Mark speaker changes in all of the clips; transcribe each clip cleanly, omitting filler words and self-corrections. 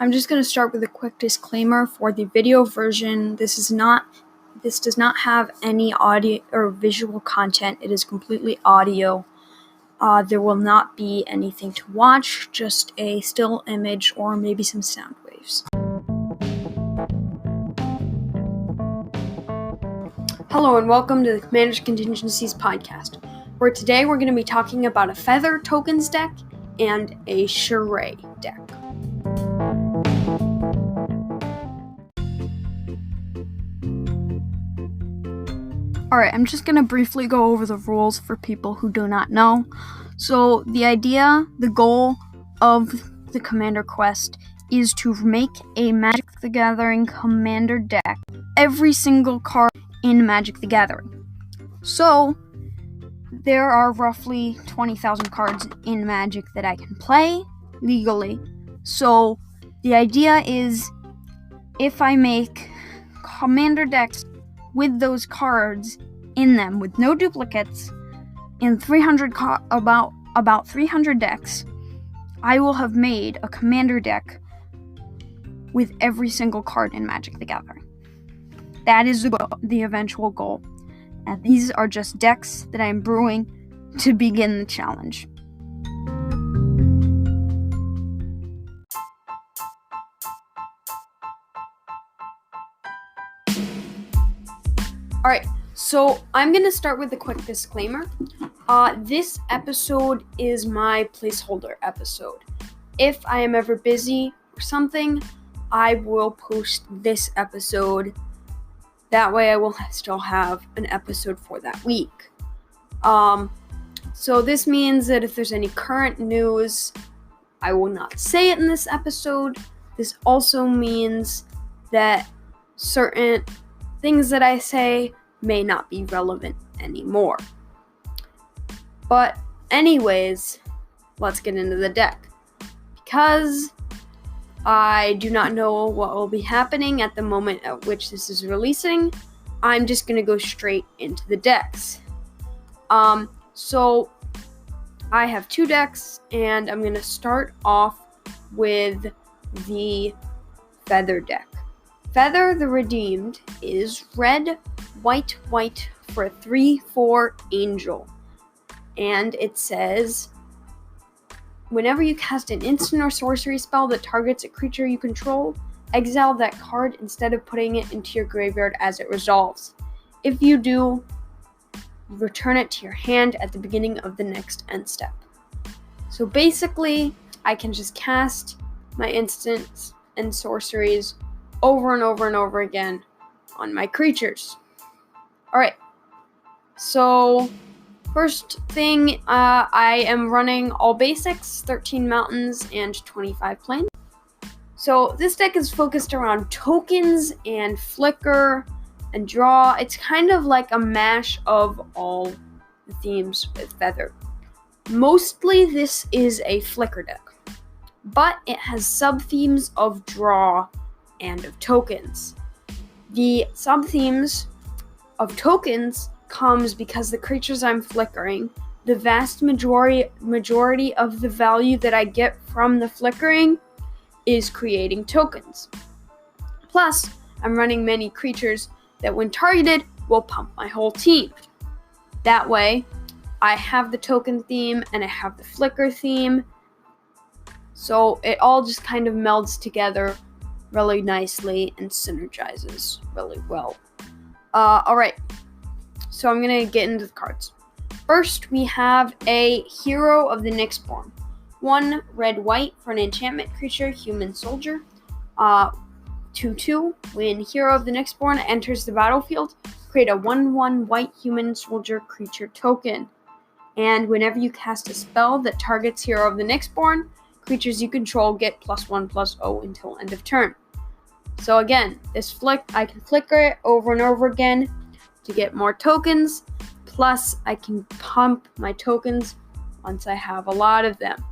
Speaker 1: I'm just going to start with a quick disclaimer for the video version. This does not have any audio or visual content. It is completely audio. There will not be anything to watch, just a still image or maybe some sound waves. Hello and welcome to the Commander's Contingencies podcast, where today we're going to be talking about a Feather Tokens deck and a Shirei deck. Alright, I'm just going to briefly go over the rules for people who do not know. So the goal of the Commander Quest is to make a Magic the Gathering Commander deck. Every single card in Magic the Gathering. So, there are roughly 20,000 cards in Magic that I can play legally. So, the idea is, if I make Commander decks with those cards in them, with no duplicates, in about 300 decks, I will have made a Commander deck with every single card in Magic the Gathering. That is the eventual goal. And these are just decks that I'm brewing to begin the challenge. Alright, so I'm going to start with a quick disclaimer. This episode is my placeholder episode. If I am ever busy or something, I will post this episode. That way I will still have an episode for that week. So this means that if there's any current news, I will not say it in this episode. This also means that certain things that I say may not be relevant anymore. But anyways, let's get into the deck. Because I do not know what will be happening at the moment at which this is releasing, I'm just going to go straight into the decks. So I have two decks, and I'm going to start off with the Feather deck. Feather the Redeemed is red, white for a 3/4 angel. And it says, whenever you cast an instant or sorcery spell that targets a creature you control, exile that card instead of putting it into your graveyard as it resolves. If you do, return it to your hand at the beginning of the next end step. So basically, I can just cast my instants and sorceries over and over and over again on my creatures. Alright, so first thing, I am running all basics, 13 mountains, and 25 plains. So this deck is focused around tokens and flicker and draw. It's kind of like a mash of all the themes with Feather. Mostly this is a flicker deck, but it has sub-themes of draw and of tokens. The sub-themes of tokens comes because the creatures I'm flickering, the vast majority of the value that I get from the flickering is creating tokens. Plus, I'm running many creatures that when targeted will pump my whole team. That way, I have the token theme and I have the flicker theme, so it all just kind of melds together really nicely and synergizes really well. Alright. So I'm going to get into the cards. First, we have a Hero of the Nyxborn. 1 red-white for an enchantment creature, human soldier. 2/2. When Hero of the Nyxborn enters the battlefield, create a 1/1 white human soldier creature token. And whenever you cast a spell that targets Hero of the Nyxborn, creatures you control get +1/+0 until end of turn. So again, I can flicker it over and over again to get more tokens, plus I can pump my tokens once I have a lot of them.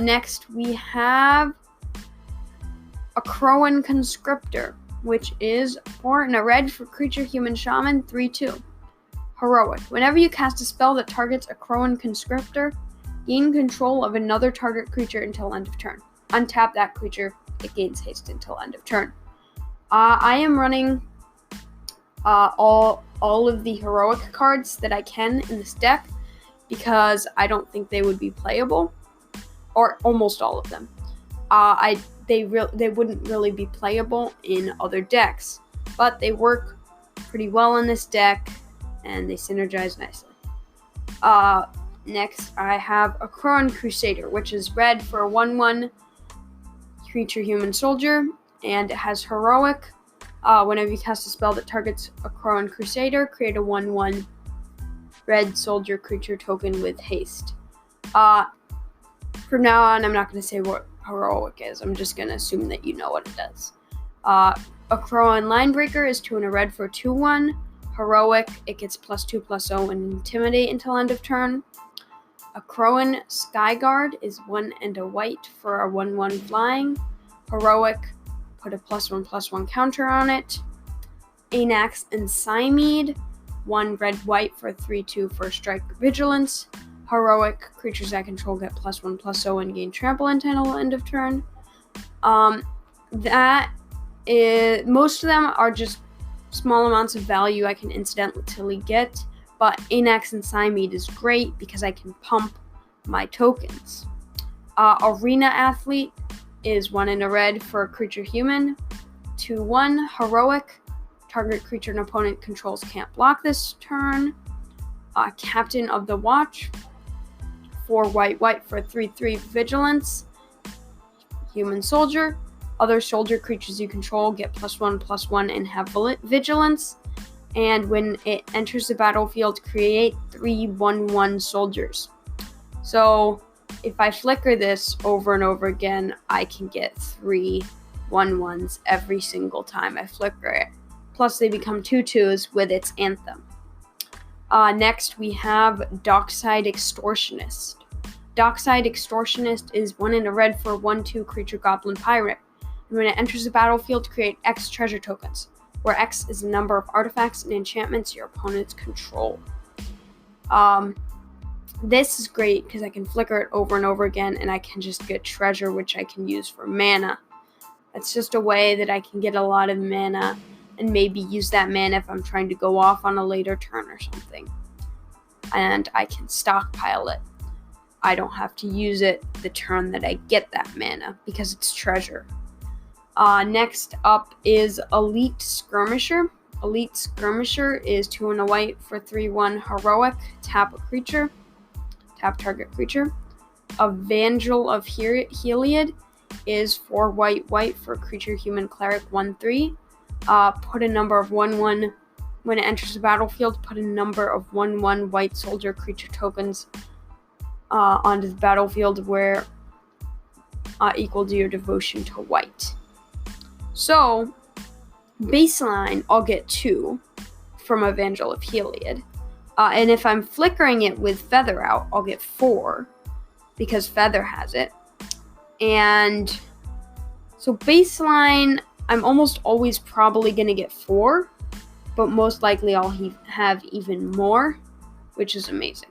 Speaker 1: Next, we have a Crowan Conscriptor, which is 4 and a red for creature human shaman, 3/2. Heroic. Whenever you cast a spell that targets a Crowan Conscriptor, gain control of another target creature until end of turn. untap that creature, it gains haste until end of turn. I am running all of the heroic cards that I can in this deck because I don't think they would be playable, or almost all of them. They wouldn't really be playable in other decks, but they work pretty well in this deck and they synergize nicely. Next, I have a Crowan Crusader, which is red for a 1/1 creature human soldier, and it has heroic. Whenever you cast a spell that targets a Crowan Crusader, create a 1/1 red soldier creature token with haste. From now on, I'm not going to say what heroic is. I'm just going to assume that you know what it does. A Crowan Linebreaker is 2 and a red for a 2/1. Heroic, it gets +2/+0 and intimidate until end of turn. A Crowan Skyguard is 1 and a white for a 1/1 flying. Heroic, put a +1/+1 counter on it. Anax and Cymede, 1 red-white for a 3/2 for strike vigilance. Heroic, creatures that control get +1/+0 and gain trample until end of turn. Most of them are just small amounts of value I can incidentally get, but Anax and Cymede is great because I can pump my tokens. Arena Athlete is 1 and a red for a creature human. 2/1 heroic. Target creature an opponent controls can't block this turn. Captain of the Watch, 4 white for 3/3 vigilance. Human soldier. Other soldier creatures you control get +1/+1 and have vigilance. And when it enters the battlefield, create 3 1/1 soldiers. So if I flicker this over and over again, I can get 3 1/1s every single time I flicker it. Plus they become 2/2s with its anthem. Next we have Dockside Extortionist. Dockside Extortionist is 1 and a red for a 1/2 creature goblin pirate. And when it enters the battlefield, create X treasure tokens, where X is the number of artifacts and enchantments your opponents control. This is great because I can flicker it over and over again, and I can just get treasure, which I can use for mana. That's just a way that I can get a lot of mana, and maybe use that mana if I'm trying to go off on a later turn or something. And I can stockpile it. I don't have to use it the turn that I get that mana, because it's treasure. Next up is Elite Skirmisher. Elite Skirmisher is 2 and a white for 3/1 heroic. Tap a creature. Tap target creature. Evangel of Heliod is 4 white for creature human cleric 1/3. Put a number of 1/1 when it enters the battlefield. Put a number of 1/1 white soldier creature tokens onto the battlefield where equal to your devotion to white. So, baseline, I'll get 2 from Evangel of Heliod. And if I'm flickering it with Feather out, I'll get 4, because Feather has it. And so baseline, I'm almost always probably going to get 4, but most likely I'll have even more, which is amazing.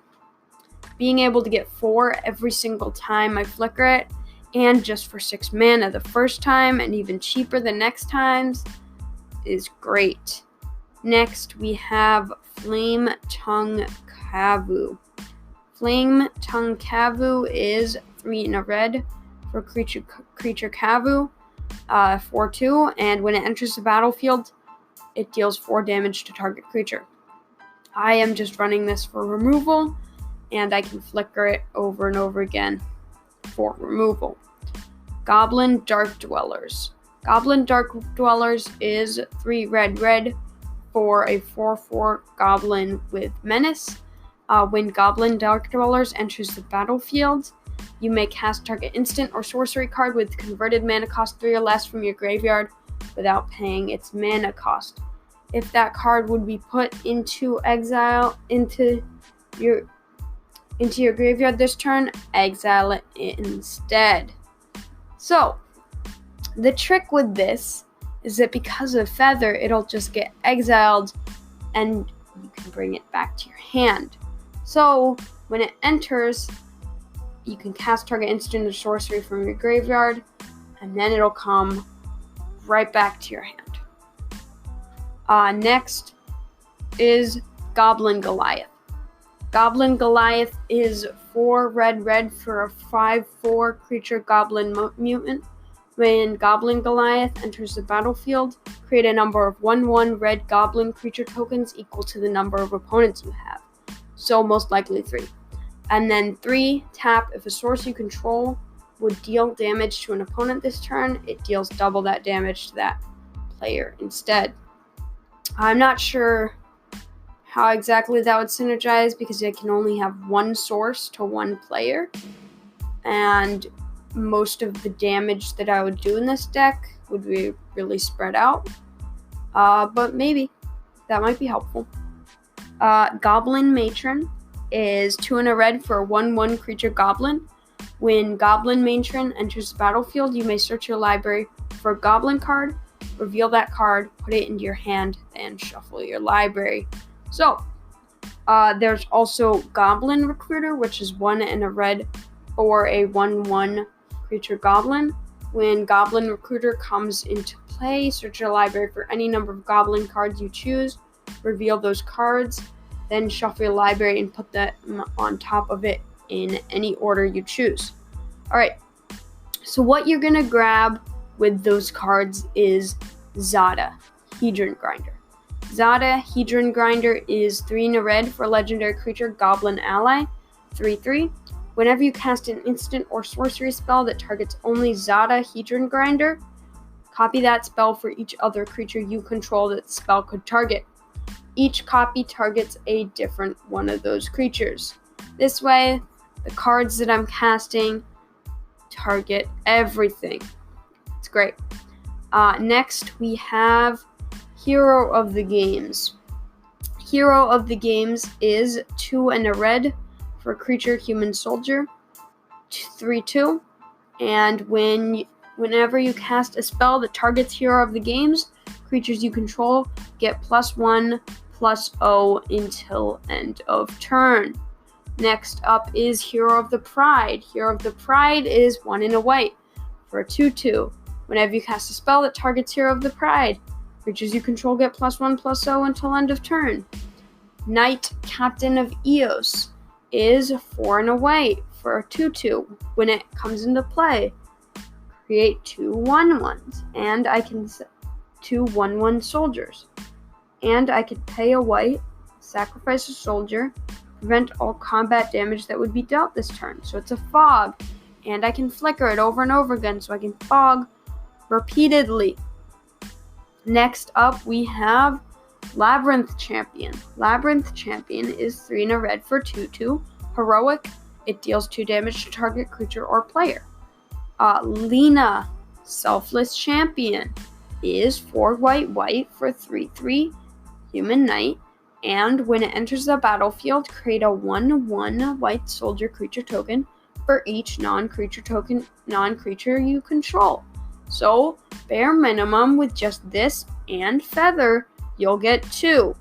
Speaker 1: Being able to get 4 every single time I flicker it, and just for 6 mana the first time, and even cheaper the next times, is great. Next, we have Flame Tongue Kavu. Flame Tongue Kavu is 3 and a red for creature Kavu, 4/2, and when it enters the battlefield, it deals 4 damage to target creature. I am just running this for removal, and I can flicker it over and over again for removal. Goblin Dark Dwellers. Goblin Dark Dwellers is 3 red for a 4/4 goblin with menace. When Goblin Dark Dwellers enters the battlefield, you may cast target instant or sorcery card with converted mana cost 3 or less from your graveyard without paying its mana cost. If that card would be put into exile into your graveyard this turn, exile it instead. So, the trick with this is that because of Feather, it'll just get exiled and you can bring it back to your hand. So, when it enters, you can cast target instant or sorcery from your graveyard, and then it'll come right back to your hand. Next is Goblin Goliath. Goblin Goliath is 4 red for a 5/4 creature goblin mutant. When Goblin Goliath enters the battlefield, create a number of 1/1 red goblin creature tokens equal to the number of opponents you have. So most likely 3. And then 3, tap. If a source you control would deal damage to an opponent this turn, it deals double that damage to that player instead. I'm not sure how exactly that would synergize because it can only have one source to one player, and most of the damage that I would do in this deck would be really spread out, but maybe that might be helpful. Goblin Matron is 2 and a red for a 1/1 creature goblin. When Goblin Matron enters the battlefield, you may search your library for a goblin card, reveal that card, put it into your hand, and shuffle your library. So, there's also Goblin Recruiter, which is 1 and a red for a 1/1 creature goblin. When Goblin Recruiter comes into play, search your library for any number of goblin cards you choose, reveal those cards, then shuffle your library and put them on top of it in any order you choose. Alright, so what you're going to grab with those cards is Zada, Hedron Grinder. Zada, Hedron Grinder is 3 and a red for a legendary creature goblin ally, 3/3. Whenever you cast an instant or sorcery spell that targets only Zada, Hedron Grinder, copy that spell for each other creature you control that the spell could target. Each copy targets a different one of those creatures. This way, the cards that I'm casting target everything. It's great. Next, we have Hero of the Games. Hero of the Games is 2 and a red for a creature human soldier, 3/2. And whenever you cast a spell that targets Hero of the Games, creatures you control get +1/+0 until end of turn. Next up is Hero of the Pride. Hero of the Pride is 1 and a white for a 2/2. Whenever you cast a spell that targets Hero of the Pride, creatures you control get +1/+0 until end of turn. Knight Captain of Eos is 4 and a white for a 2/2. When it comes into play, create 2 1/1s, and I can set 2 1/1 soldiers. And I could pay a white, sacrifice a soldier, prevent all combat damage that would be dealt this turn. So it's a fog, and I can flicker it over and over again, so I can fog repeatedly. Next up, we have Labyrinth Champion. Labyrinth Champion is 3 and a red for 2/2. Heroic, it deals 2 damage to target creature or player. Lena, Selfless Champion, is 4 white for 3/3. Human Knight, and when it enters the battlefield, create a 1/1 white soldier creature token for each non-creature you control. So, bare minimum with just this and Feather, you'll get 2,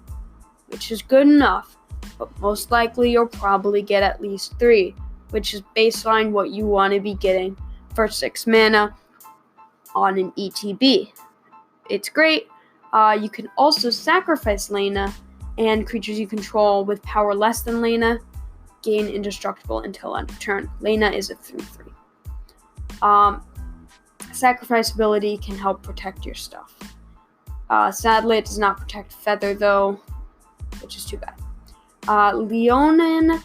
Speaker 1: which is good enough, but most likely you'll probably get at least 3, which is baseline what you want to be getting for 6 mana on an ETB. It's great. You can also sacrifice Lena, and creatures you control with power less than Lena gain indestructible until end of turn. Lena is a 3/3. Sacrifice ability can help protect your stuff. Sadly, it does not protect Feather, though, which is too bad. Leonin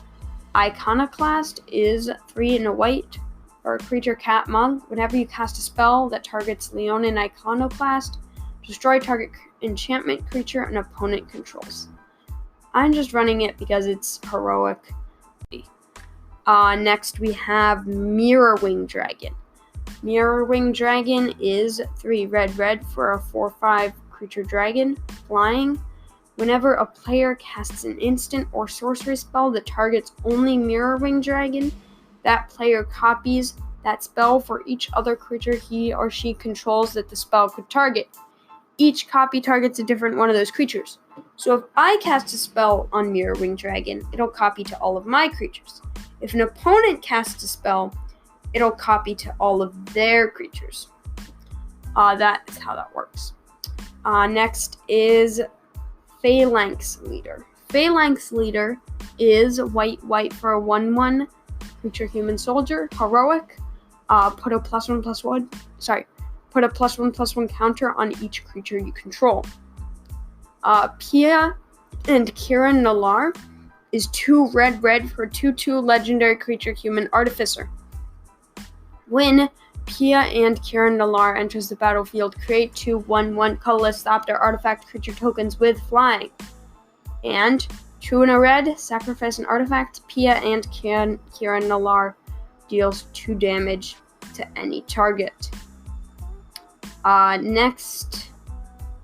Speaker 1: Iconoclast is 3 and a white for a creature cat monk. Whenever you cast a spell that targets Leonin Iconoclast, destroy target enchantment creature an opponent controls. I'm just running it because it's heroic. Next, we have Mirrorwing Dragon. Mirrorwing Dragon is 3 red for a 4/5 creature dragon, flying. Whenever a player casts an instant or sorcery spell that targets only Mirrorwing Dragon, that player copies that spell for each other creature he or she controls that the spell could target. Each copy targets a different one of those creatures. So if I cast a spell on Mirrorwing Dragon, it'll copy to all of my creatures. If an opponent casts a spell, it'll copy to all of their creatures. That is how that works. Next is Phalanx Leader. Phalanx Leader is white for a 1/1 creature human soldier, heroic. Put a +1/+1 counter on each creature you control. Pia and Kira Nalar is 2 red for 2/2 legendary creature human artificer. When Pia and Kira Nalar enters the battlefield, create 2 1/1 colorless Thopter artifact creature tokens with flying. And 2 in a red, sacrifice an artifact. Pia and Kira Nalar deals 2 damage to any target. Next,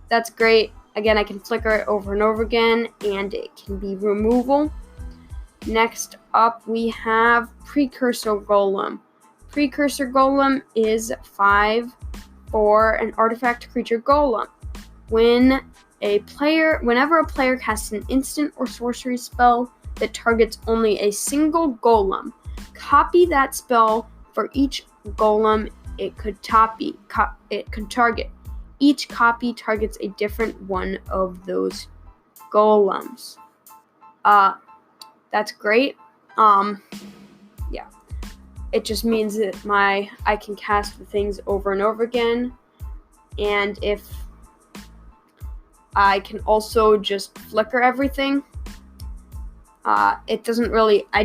Speaker 1: that's great. Again, I can flicker it over and over again, and it can be removal. Next up, we have Precursor Golem. Precursor Golem is 5 for an artifact creature golem. Whenever a player casts an instant or sorcery spell that targets only a single golem, copy that spell for each golem it could target. Each copy targets a different one of those golems. That's great. Yeah. It just means that I can cast the things over and over again. And if I can also just flicker everything, I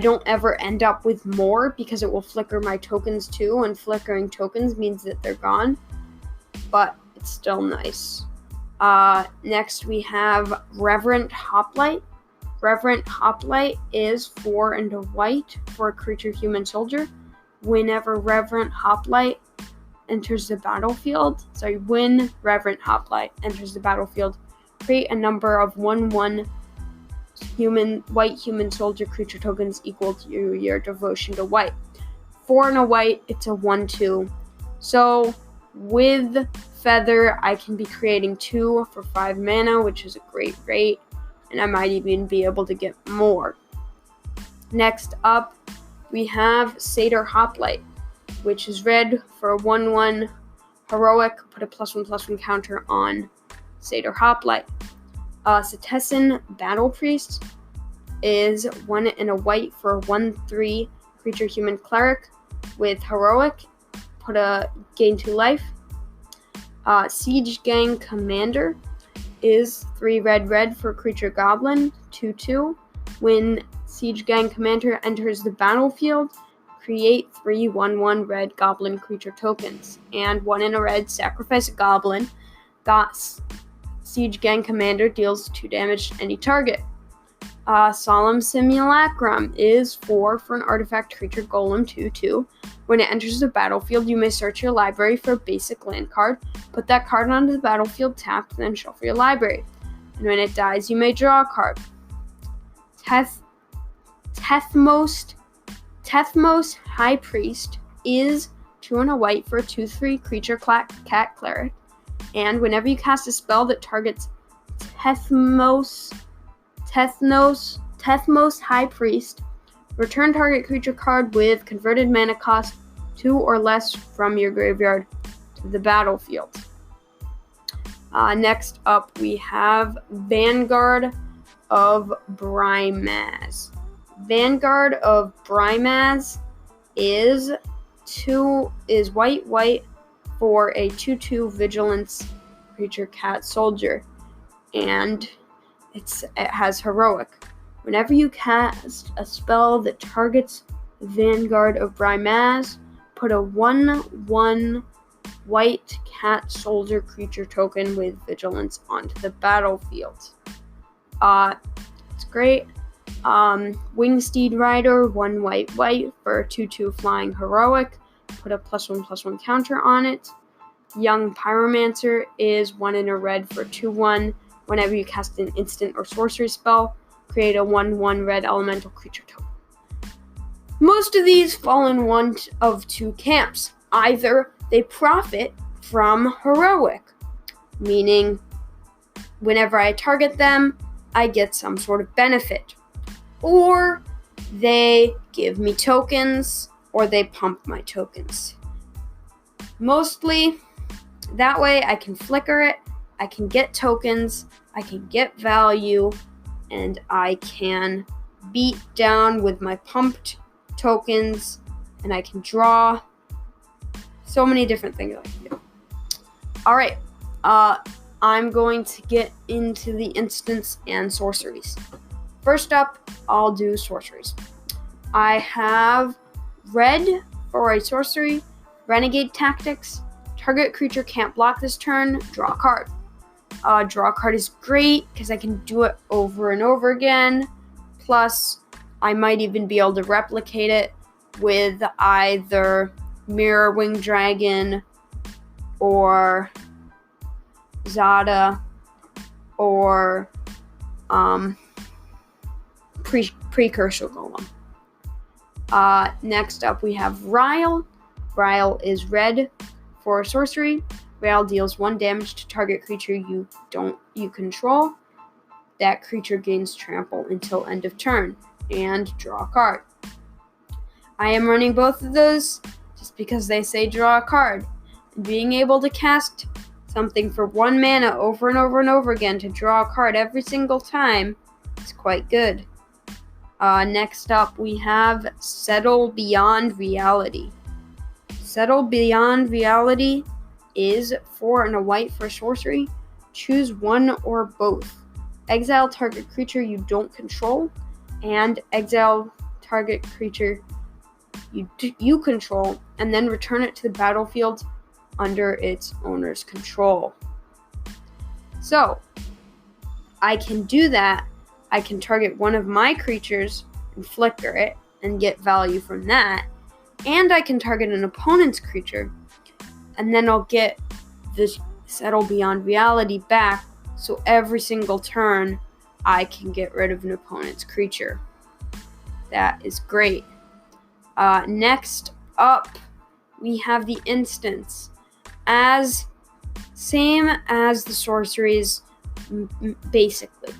Speaker 1: don't ever end up with more because it will flicker my tokens too, and flickering tokens means that they're gone, but it's still nice. Next we have Reverent Hoplite. Reverent Hoplite is 4 and a white for a creature human soldier. Whenever Reverent Hoplite enters the battlefield, when Reverent Hoplite enters the battlefield, create a number of 1/1 white human soldier creature tokens equal to your devotion to white. 4 and a white, it's a 1/2. So with Feather, I can be creating 2 for 5 mana, which is a great rate, and I might even be able to get more. Next up, we have Satyr Hoplite, which is red for a 1/1 heroic. Put a +1/+1 counter on Satyr Hoplite. Setessan Battle Priest is 1 and a white for a 1/3 creature human cleric with heroic. Put a gain 2 life. Siege Gang Commander is 3 red for creature goblin, 2/2. When Siege Gang Commander enters the battlefield, create 3 1/1 red goblin creature tokens. And 1 in a red, sacrifice a goblin. Siege Gang Commander deals 2 damage to any target. Solemn Simulacrum is 4 for an artifact creature golem, 2/2. When it enters the battlefield, you may search your library for a basic land card. Put that card onto the battlefield tapped, then shuffle your library. And when it dies, you may draw a card. Tethmos High Priest is 2 and a white for a 2/3 creature cat cleric. And whenever you cast a spell that targets Tethmos High Priest, return target creature card with converted mana cost 2 or less from your graveyard to the battlefield. Next up, we have Vanguard of Brimaz. Vanguard of Brimaz is white for a 2/2 vigilance creature cat soldier, and it has heroic. Whenever you cast a spell that targets Vanguard of Brimaz, put a 1/1 white cat soldier creature token with vigilance onto the battlefield. It's great. Wingsteed Rider, 1 white for a 2/2 flying heroic. Put a +1/+1 counter on it. Young Pyromancer is 1 in a red for 2/1. Whenever you cast an instant or sorcery spell, create a 1/1 red elemental creature token. Most of these fall in one of 2 camps. Either they profit from heroic, meaning whenever I target them, I get some sort of benefit. Or they give me tokens or they pump my tokens. Mostly, that way I can flicker it, I can get tokens, I can get value, and I can beat down with my pumped tokens, and I can draw. So many different things I can do. Alright, I'm going to get into the instants and sorceries. First up, I'll do sorceries. I have red for a sorcery, renegade tactics. Target creature can't block this turn, draw a card. Draw a card is great because I can do it over and over again. Plus, I might even be able to replicate it with either Mirror Wing Dragon or Zada or Precursor Golem. Next up, we have Ryle. Ryle is red for a sorcery. Ryle deals 1 damage to target creature you control. That creature gains trample until end of turn, and draw a card. I am running both of those just because they say draw a card. And being able to cast something for 1 mana over and over and over again to draw a card every single time is quite good. Next up, we have Settle Beyond Reality. Settle Beyond Reality is 4 and a white for sorcery. Choose one or both. Exile target creature you don't control, and exile target creature you control, and then return it to the battlefield under its owner's control. So, I can do that. I can target one of my creatures and flicker it and get value from that. And I can target an opponent's creature, and then I'll get this Settle Beyond Reality back, so every single turn I can get rid of an opponent's creature. That is great. Next up, we have the instants. Same as the sorceries, basically.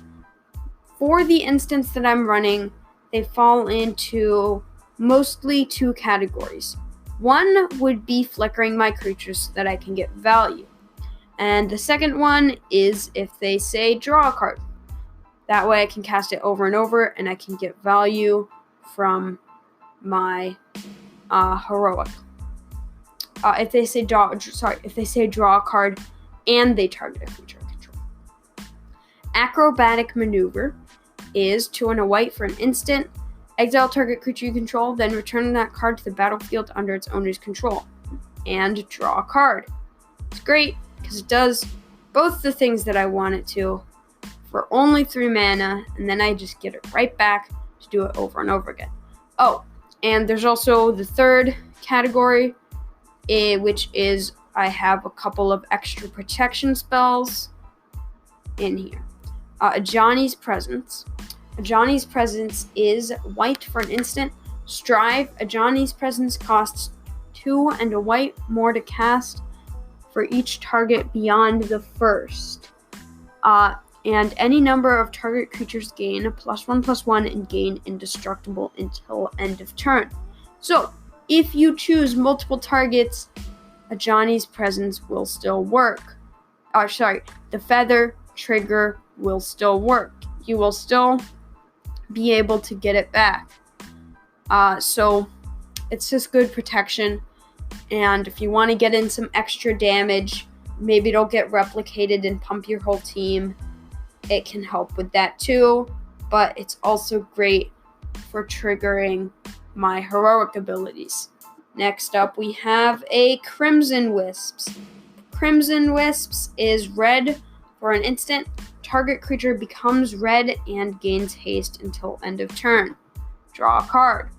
Speaker 1: For the instants that I'm running, they fall into mostly 2 categories. One would be flickering my creatures so that I can get value. And the second one is if they say draw a card. That way I can cast it over and over and I can get value from my heroic. If they say draw a card and they target a creature I control. Acrobatic Maneuver is 2 and a white for an instant. Exile target creature you control, then return that card to the battlefield under its owner's control, and draw a card. It's great because it does both the things that I want it to for only 3 mana, and then I just get it right back to do it over and over again. Oh, and there's also the third category, which is I have a couple of extra protection spells in here. Ajani's Presence. Ajani's Presence is white for an instant. Strive. Ajani's Presence costs 2 and a white more to cast for each target beyond the first. And any number of target creatures gain +1/+1 and gain indestructible until end of turn. So, if you choose multiple targets, Ajani's Presence will still work. The feather trigger will still work. You will still be able to get it back. So it's just good protection. And if you want to get in some extra damage, maybe it'll get replicated and pump your whole team. It can help with that too. But it's also great for triggering my heroic abilities. Next up, we have a Crimson Wisps. Crimson Wisps is red for an instant. Target creature becomes red and gains haste until end of turn. Draw a card.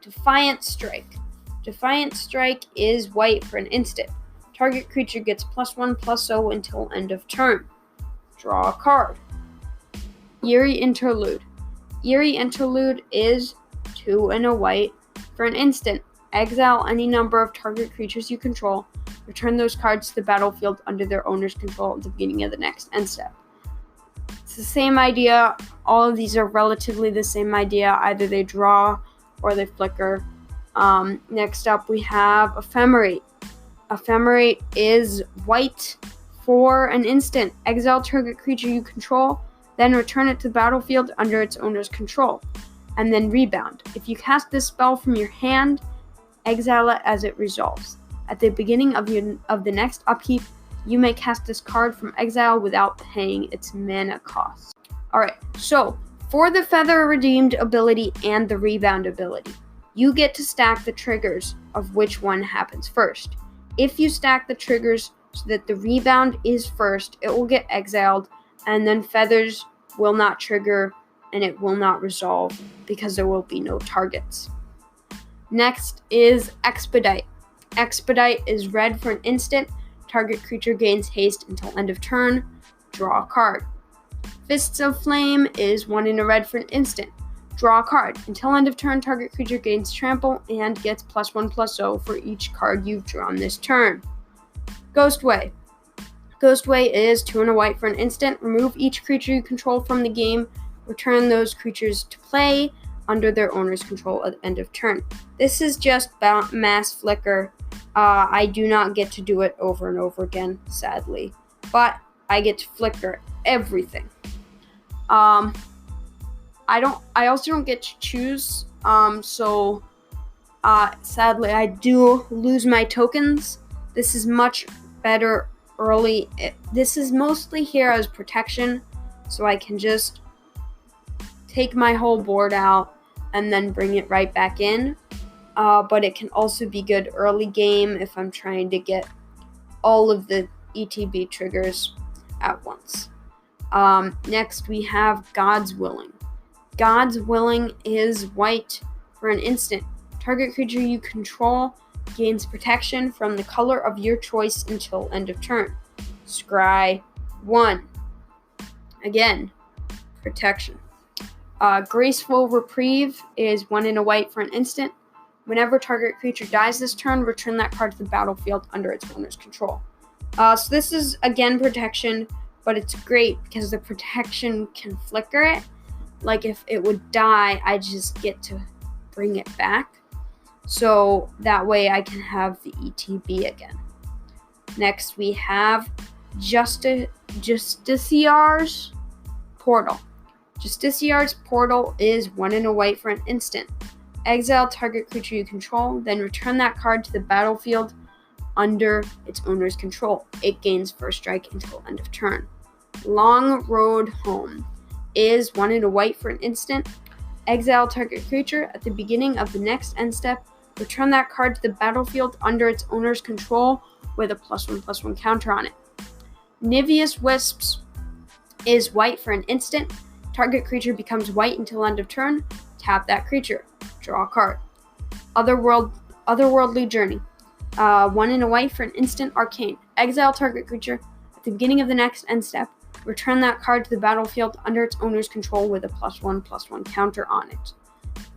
Speaker 1: Defiant Strike. Defiant Strike is white for an instant. Target creature gets +1/+0 until end of turn. Draw a card. Eerie Interlude. Eerie Interlude is 2 and a white for an instant. Exile any number of target creatures you control. Return those cards to the battlefield under their owner's control at the beginning of the next end step. It's the same idea. All of these are relatively the same idea. Either they draw or they flicker. Next up, we have ephemerate. Ephemerate is white for an instant. Exile target creature you control, then return it to the battlefield under its owner's control, and then rebound. If you cast this spell from your hand, exile it as it resolves. At the beginning of the next upkeep, you may cast this card from exile without paying its mana cost. Alright, so for the Feather Redeemed ability and the Rebound ability, you get to stack the triggers of which one happens first. If you stack the triggers so that the Rebound is first, it will get exiled, and then Feathers will not trigger and it will not resolve because there will be no targets. Next is Expedite. Expedite is red for an instant. Target creature gains haste until end of turn. Draw a card. Fists of Flame is 1 in a red for an instant. Draw a card. Until end of turn, target creature gains trample and gets +1/+0 for each card you've drawn this turn. Ghostway. Ghostway is 2 and a white for an instant. Remove each creature you control from the game. Return those creatures to play under their owner's control at the end of turn. This is just mass flicker. I do not get to do it over and over again, sadly. But I get to flicker everything. I also don't get to choose. Sadly, I do lose my tokens. This is much better early. This is mostly here as protection, so I can just take my whole board out and then bring it right back in. But it can also be good early game if I'm trying to get all of the ETB triggers at once. Next, we have God's Willing. God's Willing is white for an instant. Target creature you control gains protection from the color of your choice until end of turn. Scry 1. Again, protection. Graceful Reprieve is 1 in a white for an instant. Whenever target creature dies this turn, return that card to the battlefield under its owner's control. So this is, again, protection, but it's great because the protection can flicker it. Like, if it would die, I just get to bring it back. So that way I can have the ETB again. Next, we have Justiciar's Portal. Justiciar's Portal is 1 in a white for an instant. Exile target creature you control, then return that card to the battlefield under its owner's control. It gains first strike until end of turn. Long Road Home is 1 in a white for an instant. Exile target creature at the beginning of the next end step. Return that card to the battlefield under its owner's control with a +1/+1 counter on it. Niveus Wisps is white for an instant. Target creature becomes white until end of turn. Tap that creature. Draw a card. Otherworldly Journey. 1 in a white for an instant. Arcane. Exile target creature at the beginning of the next end step. Return that card to the battlefield under its owner's control with a +1/+1 counter on it.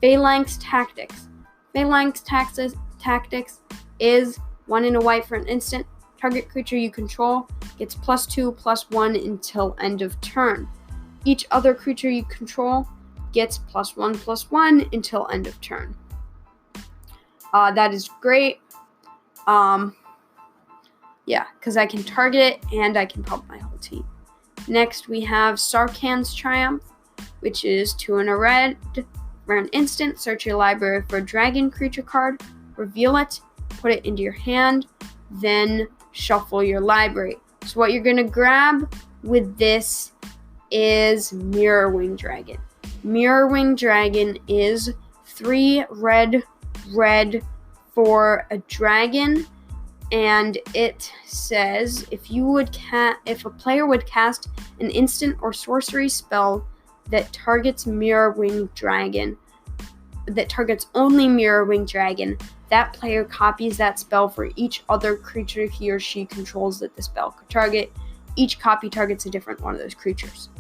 Speaker 1: Phalanx Tactics. Phalanx Tactics is 1 in a white for an instant. Target creature you control gets +2/+1 until end of turn. Each other creature you control gets +1/+1 until end of turn. That is great. Because I can target it and I can pump my whole team. Next, we have Sarkhan's Triumph, which is 2 in a red. For an instant, search your library for a dragon creature card, reveal it, put it into your hand, then shuffle your library. So what you're going to grab with this is Mirrorwing Dragon. Mirrorwing Dragon is 3 red for a dragon, and it says if a player would cast an instant or sorcery spell that targets Mirrorwing Dragon, that targets only Mirrorwing Dragon, that player copies that spell for each other creature he or she controls that the spell could target. Each copy targets a different one of those creatures,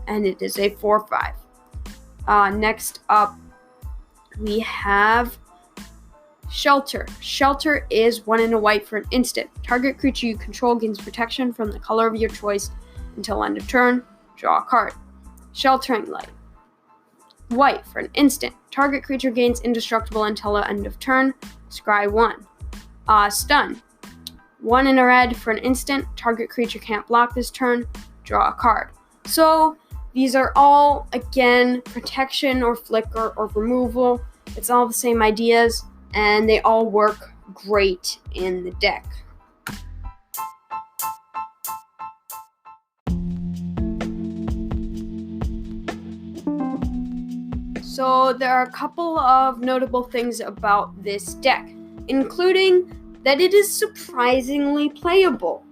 Speaker 1: and it is a 4/5. Next up, we have Shelter. Shelter is 1 in a white for an instant. Target creature you control gains protection from the color of your choice until end of turn. Draw a card. Sheltering Light. White, for an instant. Target creature gains indestructible until the end of turn. Scry 1. Stun. 1 in a red, for an instant. Target creature can't block this turn. Draw a card. So these are all, again, protection or flicker or removal. It's all the same ideas, and they all work great in the deck. So there are a couple of notable things about this deck, including that it is surprisingly playable.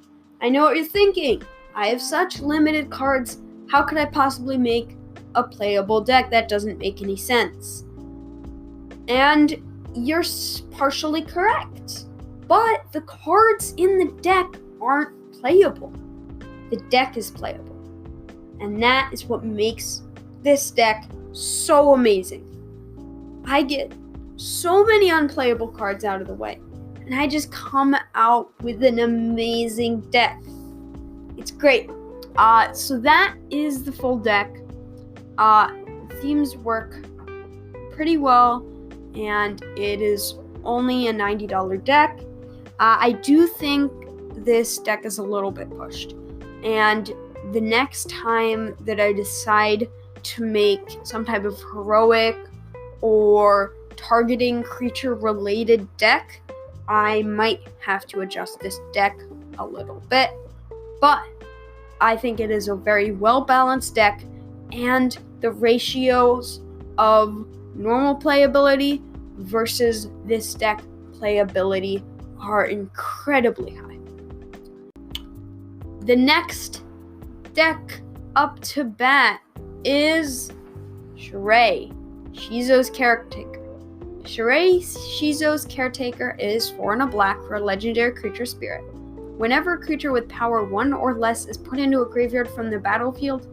Speaker 1: I know what you're thinking. I have such limited cards. How could I possibly make a playable deck? That doesn't make any sense. And you're partially correct. But the cards in the deck aren't playable. The deck is playable. And that is what makes this deck so amazing. I get so many unplayable cards out of the way, and I just come out with an amazing deck. It's great. So that is the full deck. Themes work pretty well, and it is only a $90 deck. I do think this deck is a little bit pushed, and the next time that I decide to make some type of heroic or targeting creature related deck, I might have to adjust this deck a little bit, but I think it is a very well balanced deck, and the ratios of normal playability versus this deck playability are incredibly high. The next deck up to bat is Shirei, Shizo's caretaker. Shirei, Shizo's caretaker is 4 and a black for a legendary creature spirit. Whenever a creature with power 1 or less is put into a graveyard from the battlefield,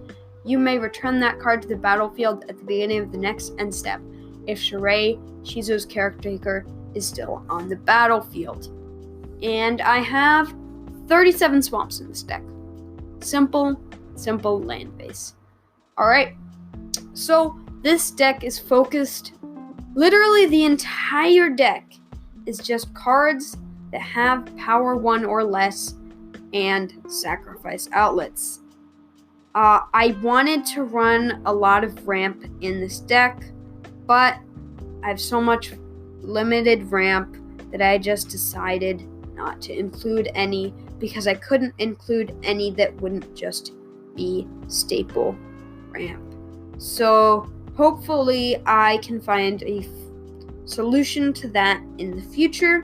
Speaker 1: you may return that card to the battlefield at the beginning of the next end step if Shirei, Shizo's caretaker, is still on the battlefield. And I have 37 swamps in this deck. Simple land base. Alright, so this deck is focused, literally the entire deck is just cards that have power 1 or less and sacrifice outlets. I wanted to run a lot of ramp in this deck, but I have so much limited ramp that I just decided not to include any, because I couldn't include any that wouldn't just be staple ramp. So hopefully I can find a solution to that in the future.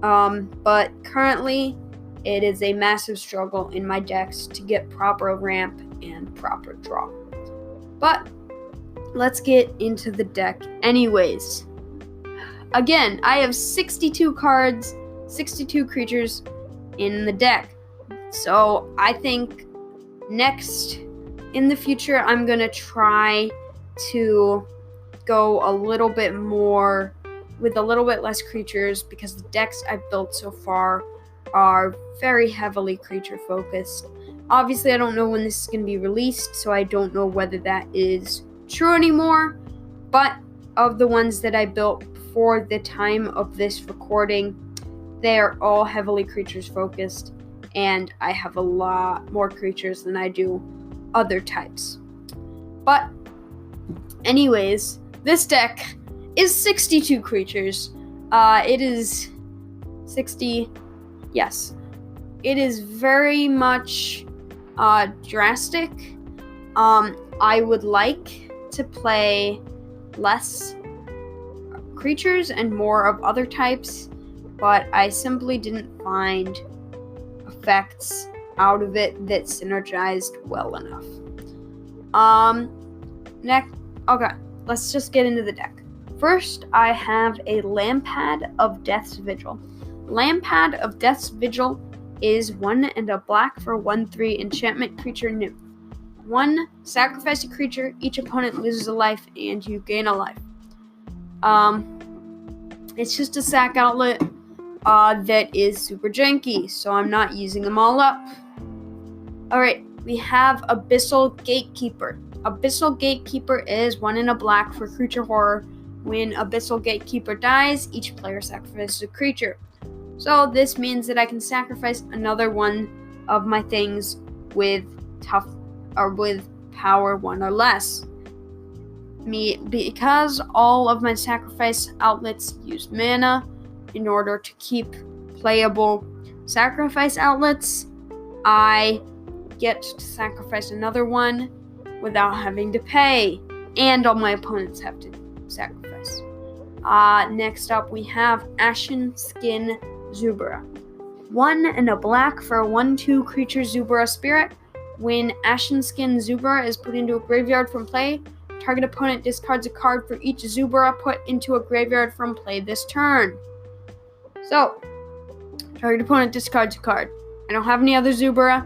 Speaker 1: But currently it is a massive struggle in my decks to get proper ramp and proper draw. But let's get into the deck anyways. Again, I have 62 cards, 62 creatures in the deck. So I think next in the future, I'm going to try to go a little bit more with a little bit less creatures, because the decks I've built so far are very heavily creature focused. Obviously, I don't know when this is going to be released, so I don't know whether that is true anymore, but of the ones that I built before the time of this recording, they are all heavily creatures focused, and I have a lot more creatures than I do other types. But anyways, this deck is 62 creatures. It is 60, yes. It is very much drastic. I would like to play less creatures and more of other types, but I simply didn't find effects out of it that synergized well enough. Okay, let's just get into the deck. First, I have a Lampad of Death's Vigil. Lampad of Death's Vigil is 1 and a black for 1/3 enchantment creature nymph. 1, sacrifice a creature, each opponent loses a life, and you gain a life. It's just a sack outlet that is super janky, so I'm not using them all up. Alright, we have Abyssal Gatekeeper. Abyssal Gatekeeper is 1 and a black for creature horror. When Abyssal Gatekeeper dies, each player sacrifices a creature. So this means that I can sacrifice another one of my things with power 1 or less. Because all of my sacrifice outlets use mana in order to keep playable sacrifice outlets, I get to sacrifice another one without having to pay, and all my opponents have to sacrifice. Next up, we have Ashen Skin Zubara. 1 and a black for a 1/2 creature Zubara spirit. When Ashen Skin Zubara is put into a graveyard from play, target opponent discards a card for each Zubara put into a graveyard from play this turn. So, target opponent discards a card. I don't have any other Zubara.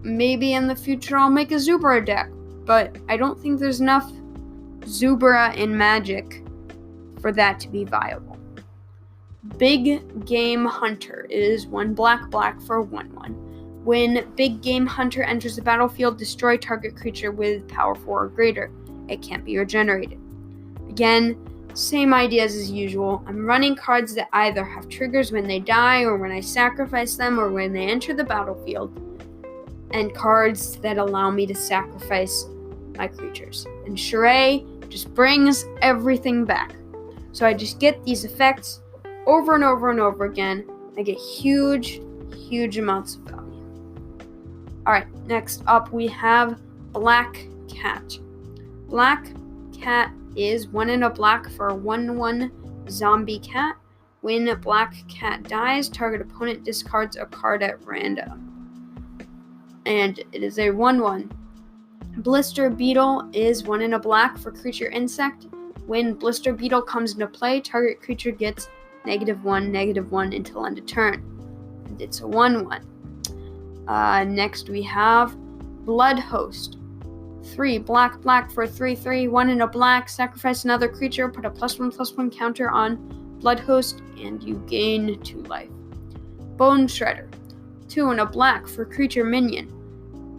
Speaker 1: Maybe in the future I'll make a Zubara deck, but I don't think there's enough Zubara in Magic for that to be viable. Big Game Hunter is 1 black for 1/1. When Big Game Hunter enters the battlefield, destroy target creature with power 4 or greater. It can't be regenerated. Again, same ideas as usual. I'm running cards that either have triggers when they die, or when I sacrifice them, or when they enter the battlefield, and cards that allow me to sacrifice my creatures. And Shirei just brings everything back. So I just get these effects over and over and over again. I get huge amounts of value. Alright, next up we have Black Cat. Black Cat is 1 and a black for a 1/1 zombie cat. When Black Cat dies, target opponent discards a card at random. And it is a 1/1. Blister Beetle is 1 and a black for creature insect. When Blister Beetle comes into play, target creature gets -1/-1 until end of turn. And it's a 1/1. Next we have Blood Host. 3 black for 3/3, 1 and a black, sacrifice another creature, put a +1/+1 counter on Blood Host, and you gain 2 life. Bone Shredder. 2 and a black for creature minion.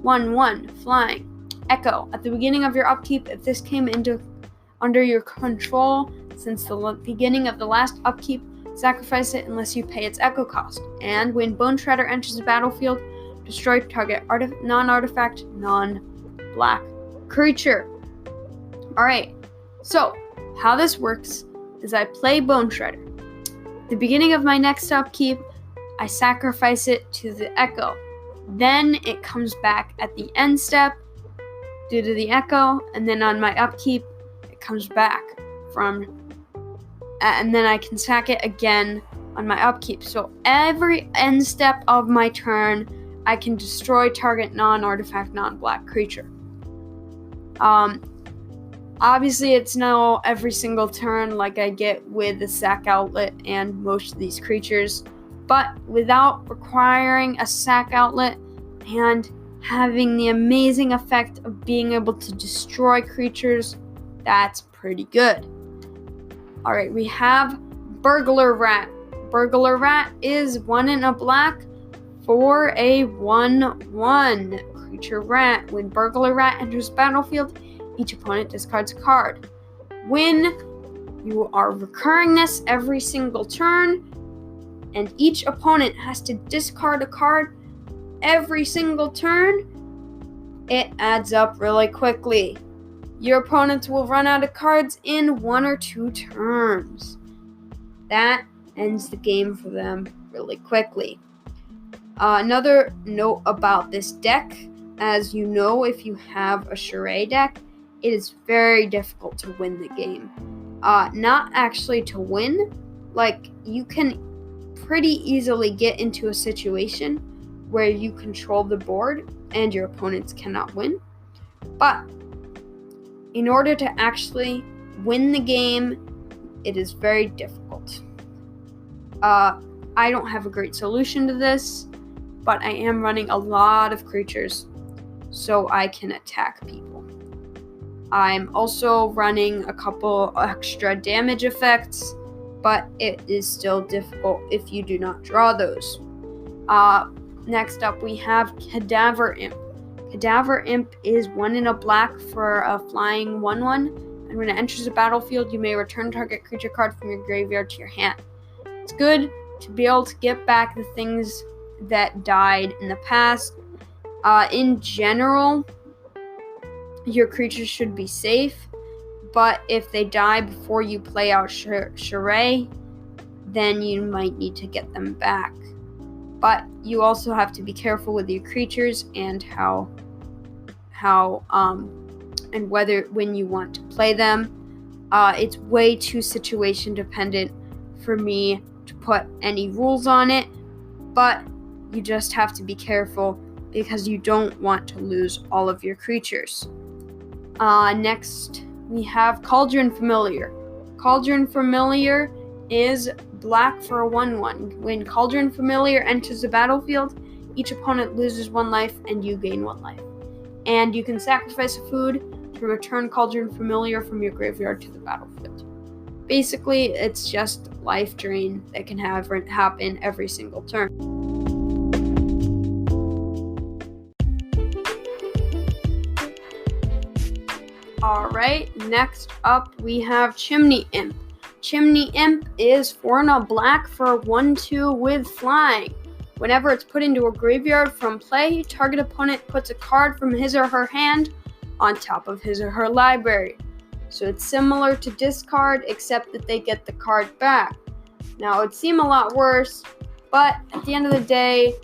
Speaker 1: 1/1, flying. Echo. At the beginning of your upkeep, if this came under your control since the beginning of the last upkeep, sacrifice it unless you pay its echo cost. And when Bone Shredder enters the battlefield, destroy target non-artifact, non-black creature. Alright, so how this works is I play Bone Shredder. At the beginning of my next upkeep, I sacrifice it to the echo. Then it comes back at the end step due to the echo, and then on my upkeep, it comes back and then I can sack it again on my upkeep. So every end step of my turn, I can destroy target non-artifact, non-black creature. Obviously, it's not every single turn like I get with the sack outlet and most of these creatures, but without requiring a sack outlet and having the amazing effect of being able to destroy creatures, that's pretty good. Alright, we have Burglar Rat. Burglar Rat is 1 and a black for a 1/1 creature rat. When Burglar Rat enters the battlefield, each opponent discards a card. When you are recurring this every single turn, and each opponent has to discard a card every single turn, it adds up really quickly. Your opponents will run out of cards in 1 or 2 turns. That ends the game for them really quickly. Another note about this deck, as you know, if you have a Shirei deck, it is very difficult to win the game. Not actually to win, like you can pretty easily get into a situation where you control the board and your opponents cannot win. But in order to actually win the game, it is very difficult. I don't have a great solution to this, but I am running a lot of creatures so I can attack people. I'm also running a couple extra damage effects, but it is still difficult if you do not draw those. Next up, we have Cadaver Imp. Cadaver Imp is 1 and a black for a flying 1/1, and when it enters the battlefield, you may return target creature card from your graveyard to your hand. It's good to be able to get back the things that died in the past. In general, your creatures should be safe, but if they die before you play out Shirei, then you might need to get them back. But you also have to be careful with your creatures and how and whether when you want to play them. It's way too situation dependent for me to put any rules on it, but you just have to be careful because you don't want to lose all of your creatures. Next, we have Cauldron Familiar. Cauldron Familiar is black for a 1/1. When Cauldron Familiar enters the battlefield, each opponent loses 1 life and you gain 1 life. And you can sacrifice a food to return Cauldron Familiar from your graveyard to the battlefield. Basically, it's just life drain that can happen every single turn. Alright, next up we have Chimney Imp. Chimney Imp is 4 and a black for a 1/2 with flying. Whenever it's put into a graveyard from play, target opponent puts a card from his or her hand on top of his or her library. So it's similar to discard, except that they get the card back. Now, it would seem a lot worse, but at the end of the day,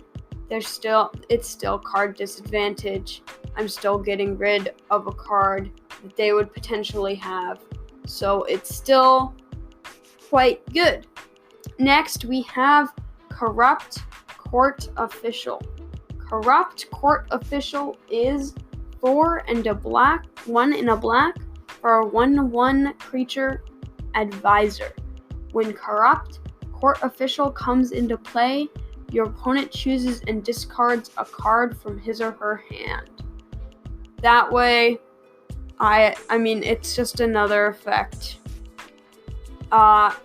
Speaker 1: it's still card disadvantage. I'm still getting rid of a card that they would potentially have. So it's still quite good. Next, we have Corrupt Court Official. Corrupt Court Official is 4 and a black, 1 and a black for a 1/1 creature advisor. When Corrupt Court Official comes into play, your opponent chooses and discards a card from his or her hand. That way, I mean, it's just another effect.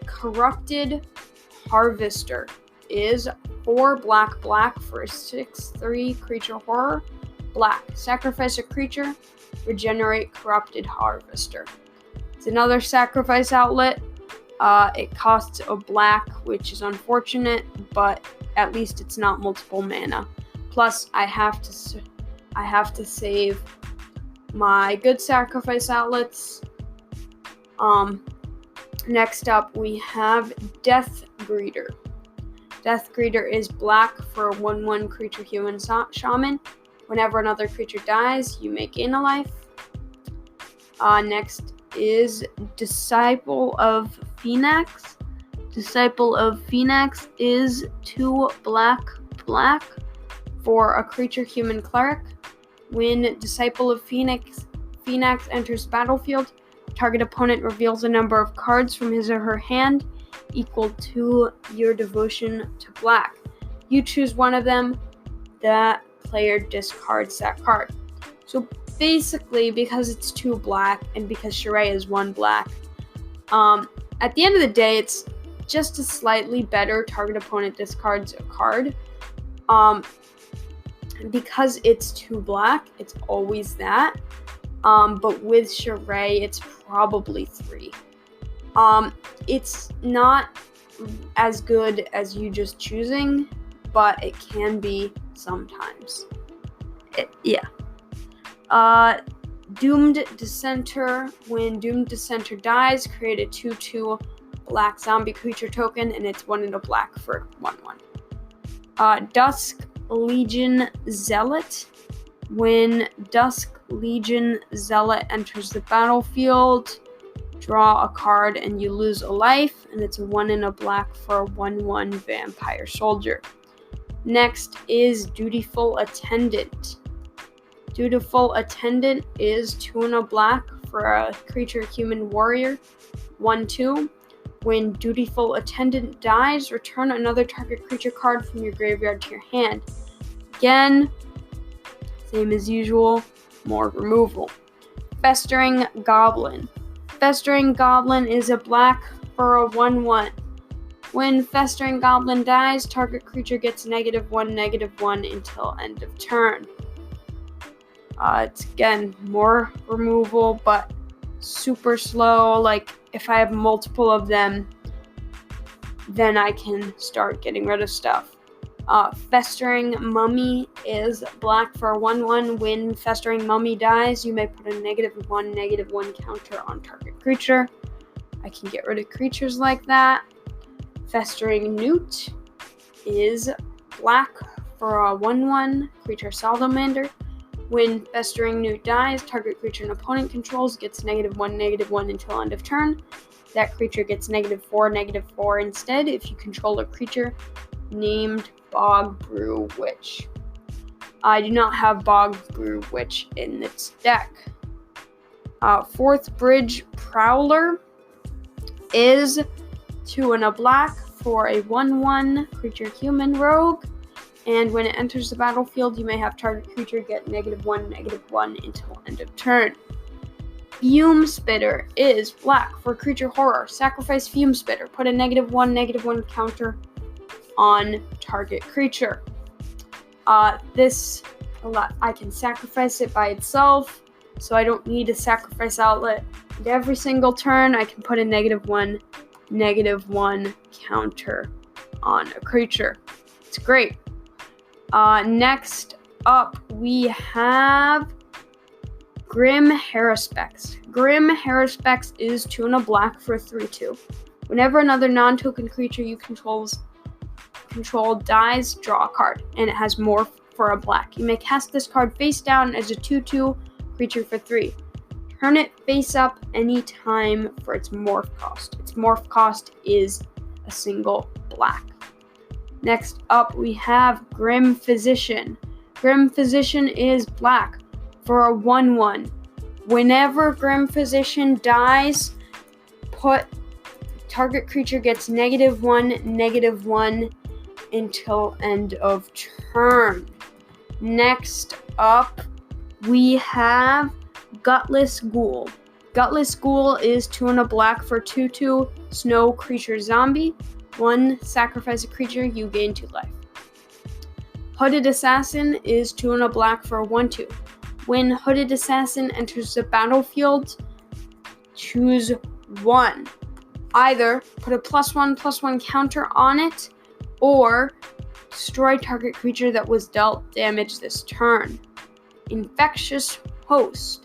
Speaker 1: Corrupted Harvester is 4 black for a 6/3 creature horror. Black. Sacrifice a creature, regenerate Corrupted Harvester. It's another sacrifice outlet. It costs a black, which is unfortunate, but at least it's not multiple mana. Plus, I have to save my good sacrifice outlets. Next up, we have Death Greeter. Death Greeter is black for a 1/1 creature human shaman. Whenever another creature dies, you may gain a life. Next is Disciple of Phoenix. Disciple of Phoenix is 2 black for a creature human cleric. When Disciple of Phoenix enters battlefield, target opponent reveals a number of cards from his or her hand equal to your devotion to black. You choose one of them, that player discards that card. So basically, because it's 2 black and because Shirei is 1 black, at the end of the day, it's just a slightly better target opponent discards a card. Because it's 2 black, it's always that. But with Shirei, it's probably 3. It's not as good as you just choosing, but it can be sometimes. Doomed Dissenter. When Doomed Dissenter dies, create a 2/2 black zombie creature token, and it's 1 and a black for 1/1. Dusk Legion Zealot. When Dusk Legion Zealot enters the battlefield, draw a card and you lose a life, and it's 1 and a black for a 1/1 vampire soldier. Next is Dutiful Attendant. Dutiful Attendant is 2 and a black for a creature human warrior, 1/2. When Dutiful Attendant dies, return another target creature card from your graveyard to your hand. Again, same as usual, more removal. Festering Goblin. Festering Goblin is a black for a 1/1. When Festering Goblin dies, target creature gets -1/-1 until end of turn. It's again more removal, but super slow. Like if I have multiple of them, then I can start getting rid of stuff. Festering Mummy is black for a 1/1. When Festering Mummy dies, you may put a -1/-1 counter on target creature. I can get rid of creatures like that. Festering Newt is black for a 1/1 creature salamander. When Festering Newt dies, target creature an opponent controls gets -1/-1 until end of turn. That creature gets -4/-4 instead if you control a creature named Bog Brew Witch. I do not have Bog Brew Witch in this deck. Fourth Bridge Prowler is 2 and a black for a 1/1 creature human rogue, and when it enters the battlefield, you may have target creature get -1/-1 until end of turn. Fume Spitter is black for creature horror. Sacrifice Fume Spitter. Put a -1/-1 counter on target creature. I can sacrifice it by itself, so I don't need a sacrifice outlet. And every single turn, I can put a -1/-1 counter on a creature. It's great. Next up, we have Grim Haruspex. Grim Haruspex is 2 and a black for a 3/2. Whenever another non-token creature you control dies, draw a card, and it has morph for a black. You may cast this card face down as a 2/2 creature for 3. Turn it face up anytime for its morph cost. Its morph cost is a single black. Next up, we have Grim Physician. Grim Physician is black for a 1/1. Whenever Grim Physician dies, target creature gets -1/-1 until end of turn. Next up, we have Gutless Ghoul. Gutless Ghoul is 2 and a black for 2/2 snow creature zombie. 1, sacrifice a creature, you gain 2 life. Hooded Assassin is 2 and a black for a 1/2. When Hooded Assassin enters the battlefield, choose 1. Either put a +1/+1 counter on it, or destroy target creature that was dealt damage this turn. Infectious Host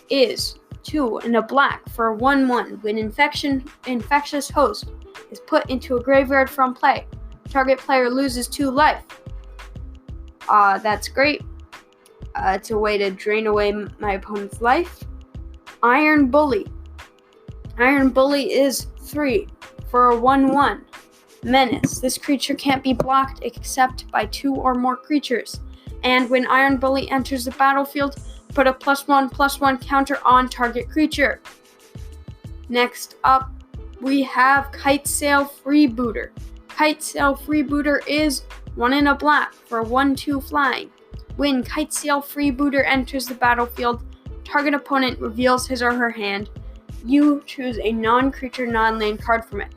Speaker 1: is 2 and a black for a 1/1. When Infectious Host is put into a graveyard from play, target player loses 2 life. That's great. It's a way to drain away my opponent's life. Iron Bully. Iron Bully is 3 for a 1/1. Menace. This creature can't be blocked except by 2 or more creatures. And when Iron Bully enters the battlefield, put a +1/+1 counter on target creature. Next up, we have Kitesail Freebooter. Kitesail Freebooter is 1 and a black for 1/2 flying. When Kitesail Freebooter enters the battlefield, target opponent reveals his or her hand. You choose a non-creature, non-land card from it.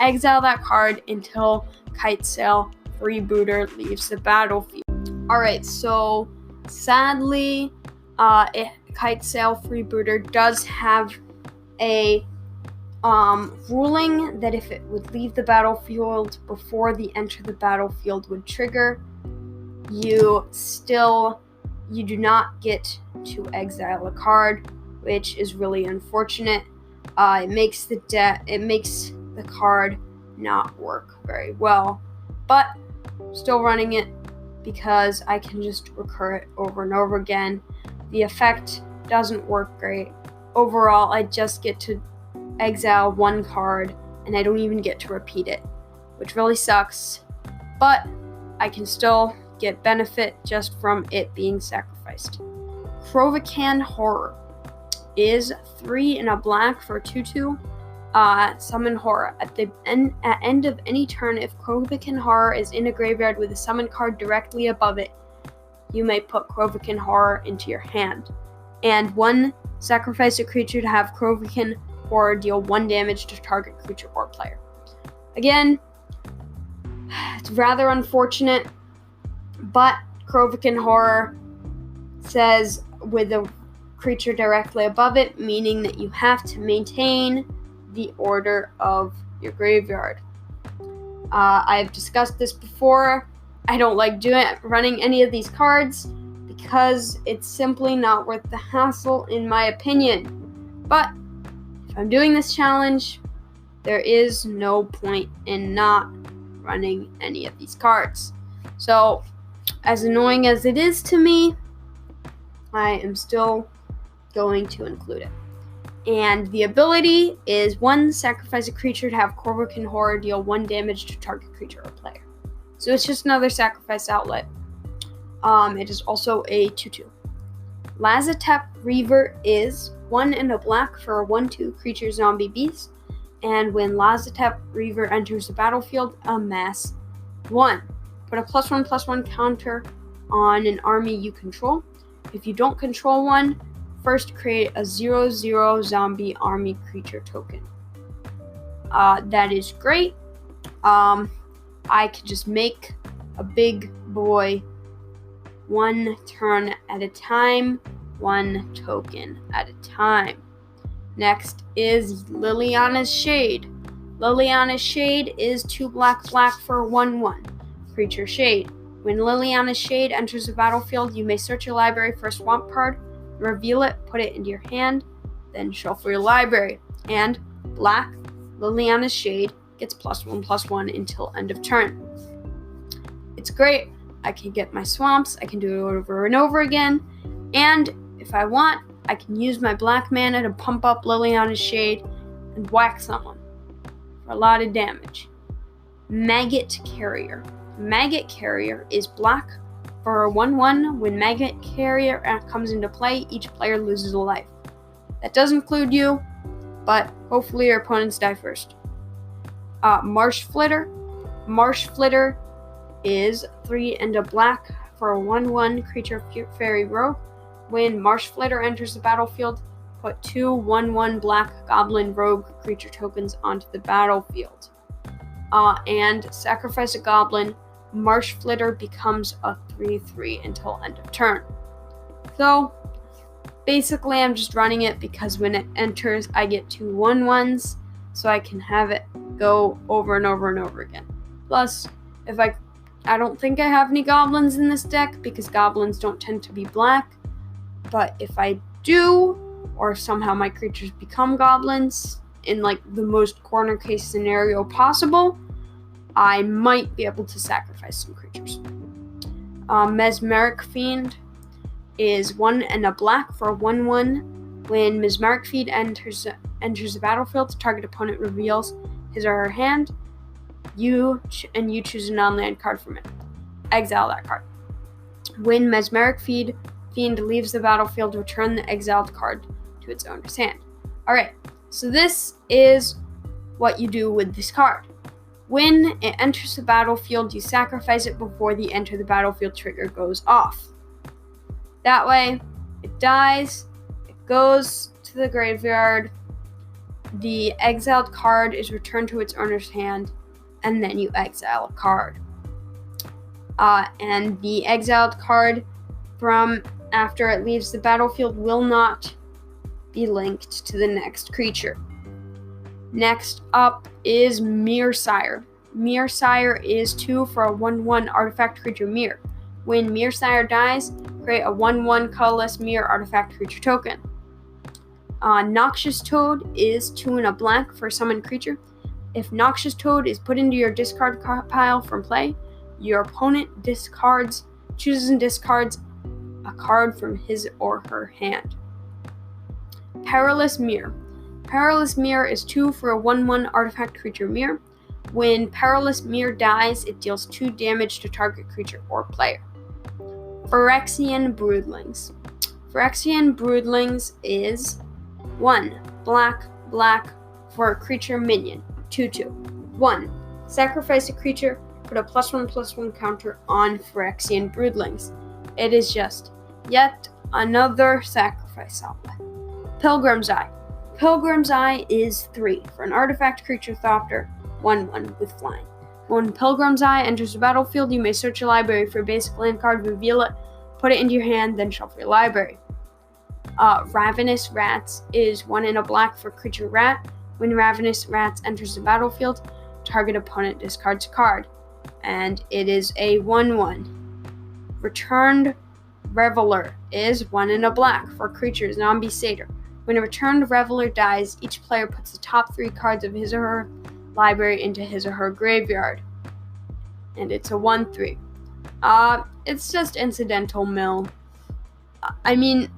Speaker 1: Exile that card until Kitesail Freebooter leaves the battlefield. Alright, so sadly, Kitesail Freebooter does have a ruling that if it would leave the battlefield before the enter the battlefield would trigger, you do not get to exile a card, which is really unfortunate. It makes the card not work very well, but still running it because I can just recur it over and over again. The effect doesn't work great. Overall, I just get to exile 1 card and I don't even get to repeat it, which really sucks, but I can still get benefit just from it being sacrificed. Krovikan Horror is 3 and a black for 2/2. Summon Horror. At end of any turn, if Krovikan Horror is in a graveyard with a summon card directly above it, you may put Krovikan Horror into your hand. And 1, sacrifice a creature to have Krovikan Horror deal 1 damage to target creature or player. Again, It's rather unfortunate, but Krovikan Horror says with a creature directly above it, meaning that you have to maintain the order of your graveyard. I've discussed this before. I don't like running any of these cards because it's simply not worth the hassle, in my opinion. But if I'm doing this challenge, there is no point in not running any of these cards. So, as annoying as it is to me, I am still going to include it. And the ability is 1, sacrifice a creature to have Krovikan Horror deal 1 damage to target creature or player. So it's just another sacrifice outlet. It is also a 2/2. Lazotep Reaver is 1 and a black for a 1/2 creature zombie beast. And when Lazotep Reaver enters the battlefield, amass 1. Put a +1/+1 counter on an army you control. If you don't control one, first create a 0/0 zombie army creature token. That is great. I could just make a big boy 1 turn at a time, 1 token at a time. Next is Liliana's Shade. Liliana's Shade is 2 black for a 1/1 creature Shade. When Liliana's Shade enters the battlefield, you may search your library for a swamp card, reveal it, put it into your hand, then shuffle your library. And black, Liliana's Shade gets +1/+1 until end of turn. It's great. I can get my swamps, I can do it over and over again, and if I want, I can use my black mana to pump up Liliana's Shade and whack someone for a lot of damage. Maggot Carrier. Maggot Carrier is black for a 1/1. When Maggot Carrier comes into play, each player loses a life. That does include you, but hopefully your opponents die first. Marsh Flitter. Marsh Flitter is 3 and a black for a 1/1 creature fairy rogue. When Marsh Flitter enters the battlefield, put 2 1/1 black goblin rogue creature tokens onto the battlefield. And sacrifice a goblin. Marsh Flitter becomes a 3/3 until end of turn. So, basically I'm just running it because when it enters, I get 2 1/1s, so I can have it go over and over and over again. Plus, if I don't think I have any goblins in this deck because goblins don't tend to be black, but if I do, or somehow my creatures become goblins in like the most corner case scenario possible, I might be able to sacrifice some creatures. Mesmeric Fiend is 1 and a black for a 1/1. When Mesmeric Fiend enters the battlefield, the target opponent reveals his or her hand. You choose a non-land card from it. Exile that card. When Mesmeric Fiend leaves the battlefield, return the exiled card to its owner's hand. Alright, so this is what you do with this card. When it enters the battlefield, you sacrifice it before the enter the battlefield trigger goes off. That way, it dies, it goes to the graveyard, the exiled card is returned to its owner's hand, and then you exile a card. And the exiled card from after it leaves the battlefield will not be linked to the next creature. Next up is Mirror-Sire. Mirror-Sire is 2 for a 1/1 artifact creature mirror. When Mirror-Sire dies, create a 1/1 colorless mirror artifact creature token. Noxious Toad is 2 and a black for a summoned creature. If Noxious Toad is put into your discard pile from play, your opponent chooses and discards a card from his or her hand. Perilous Mirror. Perilous Mirror is 2 for a 1/1 artifact creature mirror. When Perilous Mirror dies, it deals 2 damage to target creature or player. Phyrexian Broodlings. Phyrexian Broodlings is 1 black for a creature minion. 2/2. 1. Sacrifice a creature, put a +1/+1 counter on Phyrexian Broodlings. It is just yet another sacrifice outlet. Pilgrim's Eye. Pilgrim's Eye is 3 for an artifact creature Thopter, 1/1 with flying. When Pilgrim's Eye enters the battlefield, you may search your library for a basic land card, reveal it, put it into your hand, then shuffle your library. Ravenous Rats is 1 and a black for creature rat. When Ravenous Rats enters the battlefield, target opponent discards a card. And it is a 1/1. Returned Reveler is 1 and a black for creature zombie satyr. When a returned Reveler dies, each player puts the top 3 cards of his or her library into his or her graveyard. And it's a 1/3. It's just incidental mill. I mean,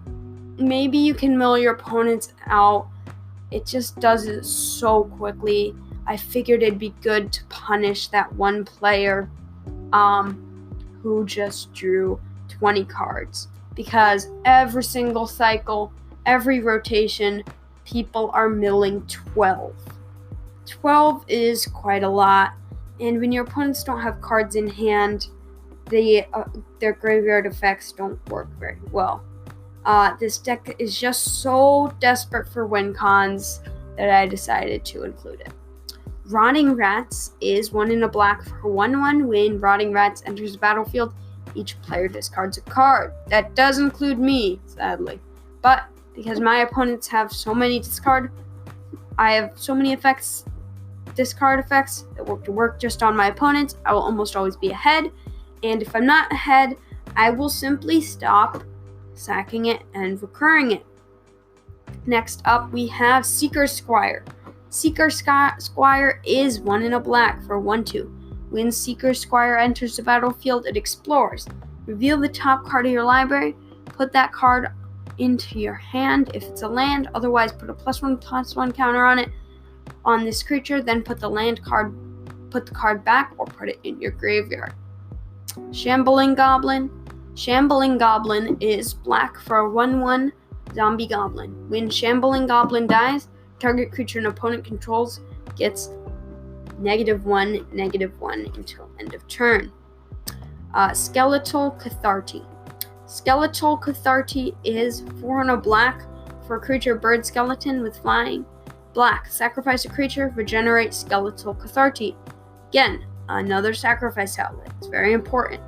Speaker 1: maybe you can mill your opponents out. It just does it so quickly. I figured it'd be good to punish that one player who just drew 20 cards. Because every single cycle, every rotation, people are milling 12. 12 is quite a lot. And when your opponents don't have cards in hand, their graveyard effects don't work very well. This deck is just so desperate for win cons that I decided to include it. Rotting Rats is 1 and a black for 1/1. When Rotting Rats enters the battlefield, each player discards a card. That does include me, sadly. But because my opponents have so many I have so many discard effects that work just on my opponents, I will almost always be ahead. And if I'm not ahead, I will simply stop sacking it and recurring it. Next up, we have Seeker Squire. Seeker Squire is 1 and a black for 1/2. When Seeker Squire enters the battlefield, it explores. Reveal the top card of your library. Put that card into your hand if it's a land. Otherwise, put a +1/+1 counter on it on this creature. Then put the card back or put it in your graveyard. Shambling Goblin. Shambling Goblin is black for a 1/1 zombie goblin. When Shambling Goblin dies, target creature an opponent controls gets -1/-1 until end of turn. Skeletal Catharty. Skeletal Catharty is 4 and a black for a creature bird skeleton with flying. Black, sacrifice a creature, regenerate Skeletal Catharty. Again, another sacrifice outlet. It's very important.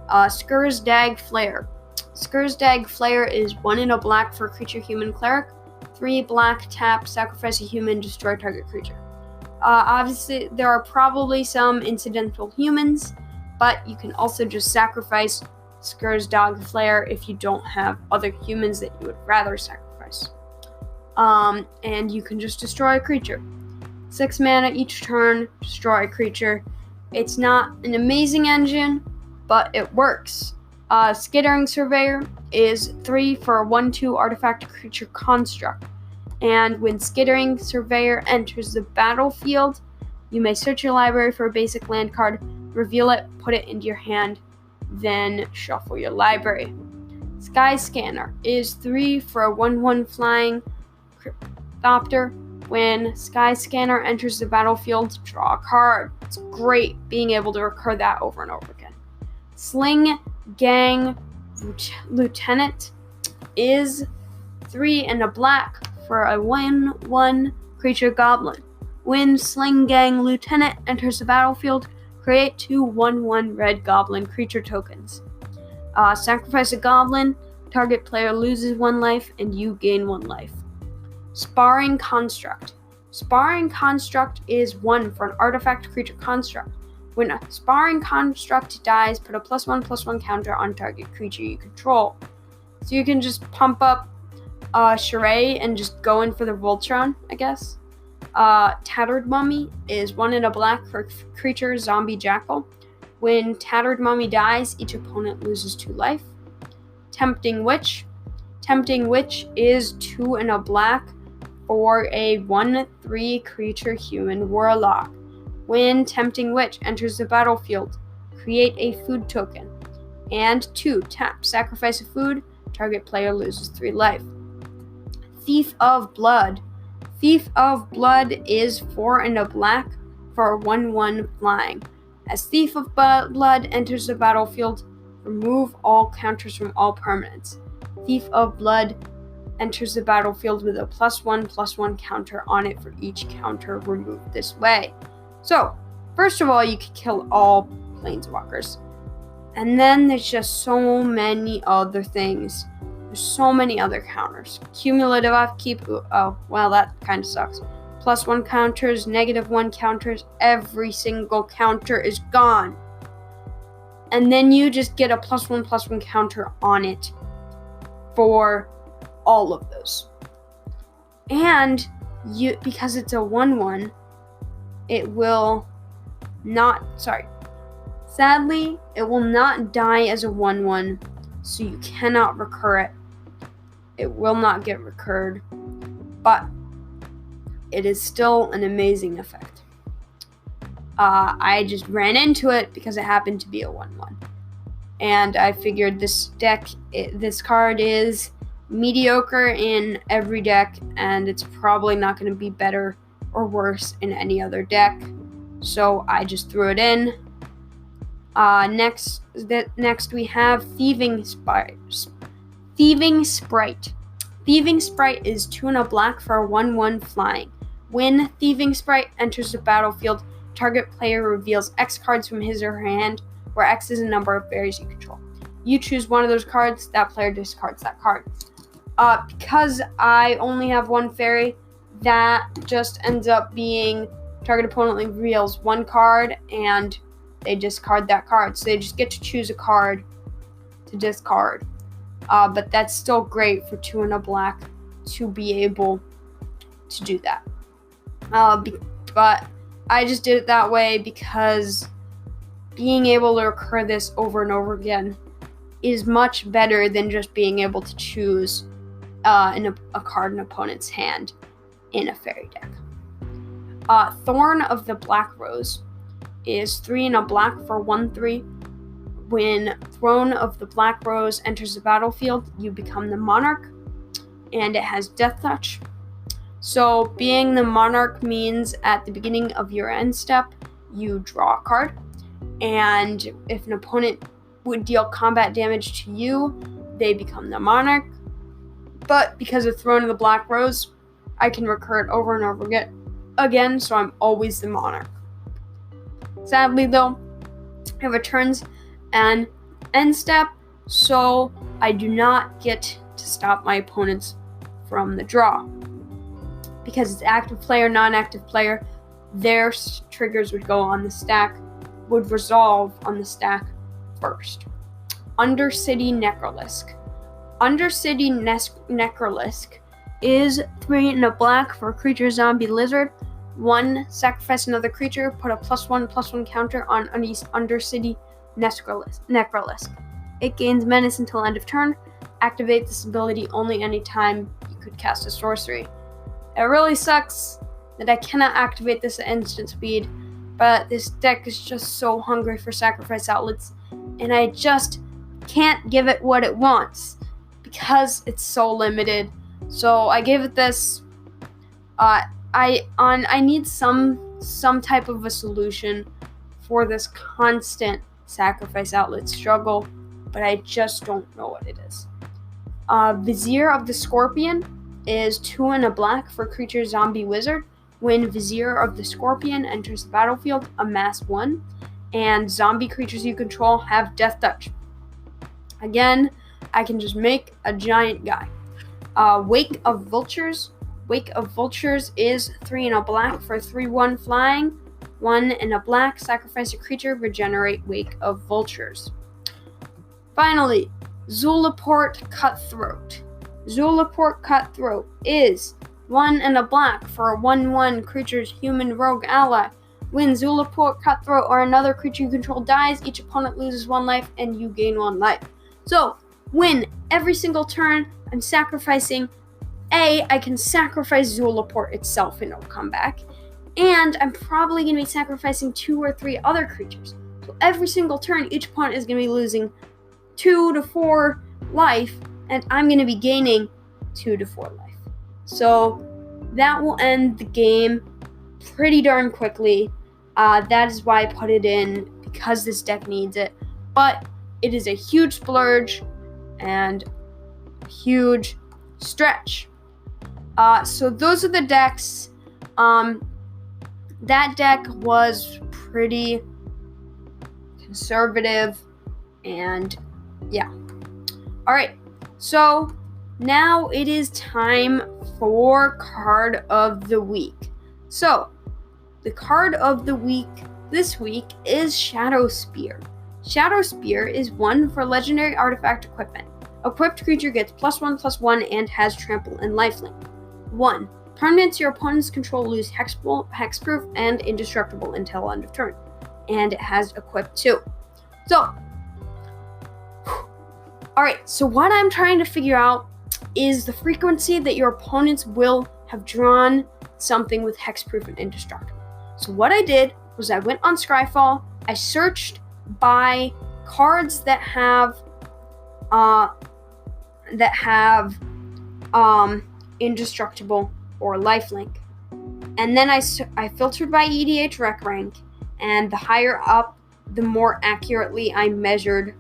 Speaker 1: Skursdag Flare. Skursdag Flare is 1 and a black for a creature human cleric. 3 black, tap, sacrifice a human, destroy target creature. Obviously, there are probably some incidental humans, but you can also just sacrifice Skursdag Flare if you don't have other humans that you would rather sacrifice. And you can just destroy a creature. 6 mana each turn, destroy a creature. It's not an amazing engine, but it works. Skittering Surveyor is 3 for a 1/2 artifact creature construct. And when Skittering Surveyor enters the battlefield, you may search your library for a basic land card, reveal it, put it into your hand, then shuffle your library. Sky Scanner is 3 for a 1/1 flying Cryptopter. When Sky Scanner enters the battlefield, draw a card. It's great being able to recur that over and over again. Sling Gang Lieutenant is 3 and a black for a 1/1 creature goblin. When Sling Gang Lieutenant enters the battlefield, create 2 1/1 red goblin creature tokens. Sacrifice a goblin, target player loses 1 life, and you gain 1 life. Sparring Construct. Sparring Construct is 1 for an artifact creature construct. When a Sparring Construct dies, put a +1/+1 counter on target creature you control. So you can just pump up Shirei and just go in for the Voltron, I guess. Tattered Mummy is 1 and a black for creature zombie jackal. When Tattered Mummy dies, each opponent loses 2 life. Tempting Witch. Tempting Witch is 2 and a black for a 1/3 creature human warlock. When Tempting Witch enters the battlefield, create a food token. And 2, tap, sacrifice a food, target player loses 3 life. Thief of Blood. Thief of Blood is 4 and a black for a 1/1 flying. As Thief of Blood enters the battlefield, remove all counters from all permanents. Thief of Blood enters the battlefield with a +1/+1 counter on it for each counter removed this way. So, First of all, you could kill all planeswalkers. And then there's just so many other things. There's so many other counters. Cumulative upkeep, oh, well, that kind of sucks. +1 counters, -1 counters, every single counter is gone. And then you just get a +1/+1 counter on it for all of those. And because it's a 1/1, it will not, sadly, it will not die as a 1/1, so you cannot recur it. It will not get recurred, but it is still an amazing effect. I just ran into it because it happened to be a 1/1. And I figured this card is mediocre in every deck, and it's probably not going to be better or worse in any other deck. So I just threw it in. Next we have Thieving Sprite. Thieving Sprite is 2 and a black for a 1/1 flying. When Thieving Sprite enters the battlefield, target player reveals X cards from his or her hand, where X is a number of fairies you control. You choose one of those cards, that player discards that card. Because I only have one fairy, that just ends up being target opponent reveals one card and they discard that card. So they just get to choose a card to discard. But that's still great for 2 and a black to be able to do that. But I just did it that way because being able to recur this over and over again is much better than just being able to choose a card in an opponent's hand in a fairy deck. Thorn of the Black Rose is 3 and a black for 1/3. When Throne of the Black Rose enters the battlefield, you become the monarch, and it has Death Touch. So being the monarch means at the beginning of your end step, you draw a card, and if an opponent would deal combat damage to you, they become the monarch. But because of Throne of the Black Rose, I can recur it over and over again, so I'm always the monarch. Sadly though, it returns an end step, so I do not get to stop my opponents from the draw. Because it's active player, non-active player, their triggers would go on the stack, would resolve on the stack first. Undercity Necrolisc. Undercity Necrolisc is 3 and a black for a creature zombie lizard. 1, sacrifice another creature, put a +1/+1 counter on Undercity Necrolisc. It gains menace until end of turn. Activate this ability only anytime you could cast a sorcery. It really sucks that I cannot activate this at instant speed, but this deck is just so hungry for sacrifice outlets, and I just can't give it what it wants because it's so limited. So I gave it this. I need some type of a solution for this constant sacrifice outlet struggle, but I just don't know what it is. Vizier of the Scorpion is 2 and a black for creature zombie wizard. When Vizier of the Scorpion enters the battlefield, amass 1, and zombie creatures you control have Death Touch. Again, I can just make a giant guy. Wake of Vultures. Wake of Vultures is 3 and a black for 3/1 flying. 1 and a black, sacrifice a creature, regenerate Wake of Vultures. Finally, Zulaport Cutthroat. Zulaport Cutthroat is 1 and a black for a 1/1 creature's human rogue ally. When Zulaport Cutthroat or another creature you control dies, each opponent loses 1 life and you gain 1 life. So, when every single turn I'm sacrificing, I can sacrifice Zulaport itself and it'll come back. And I'm probably going to be sacrificing 2 or 3 other creatures. So every single turn, each opponent is going to be losing 2 to 4 life, and I'm going to be gaining 2 to 4 life. So that will end the game pretty darn quickly. That is why I put it in, because this deck needs it. But it is a huge splurge and a huge stretch. So those are the decks. That deck was pretty conservative, and yeah. Alright, so now it is time for card of the week. So, the card of the week this week is Shadow Spear. Shadow Spear is 1 for legendary artifact equipment. Equipped creature gets +1/+1 and has trample and lifelink. 1. Permanents your opponents control lose hexproof and indestructible until end of turn. And it has equipped 2. So, alright, so what I'm trying to figure out is the frequency that your opponents will have drawn something with hexproof and indestructible. So what I did was I went on Scryfall, I searched by cards that have indestructible or lifelink. And then I filtered by EDH rec rank, and the higher up, the more accurately I measured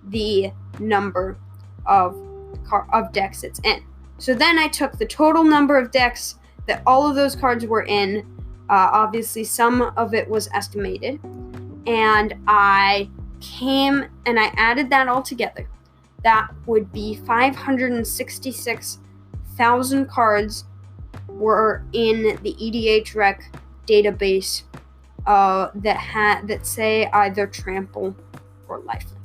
Speaker 1: the number of decks it's in. So then I took the total number of decks that all of those cards were in. Obviously, some of it was estimated, and I came and I added that all together. That would be 566,000 cards were in the EDH rec database that say either trample or lifelink.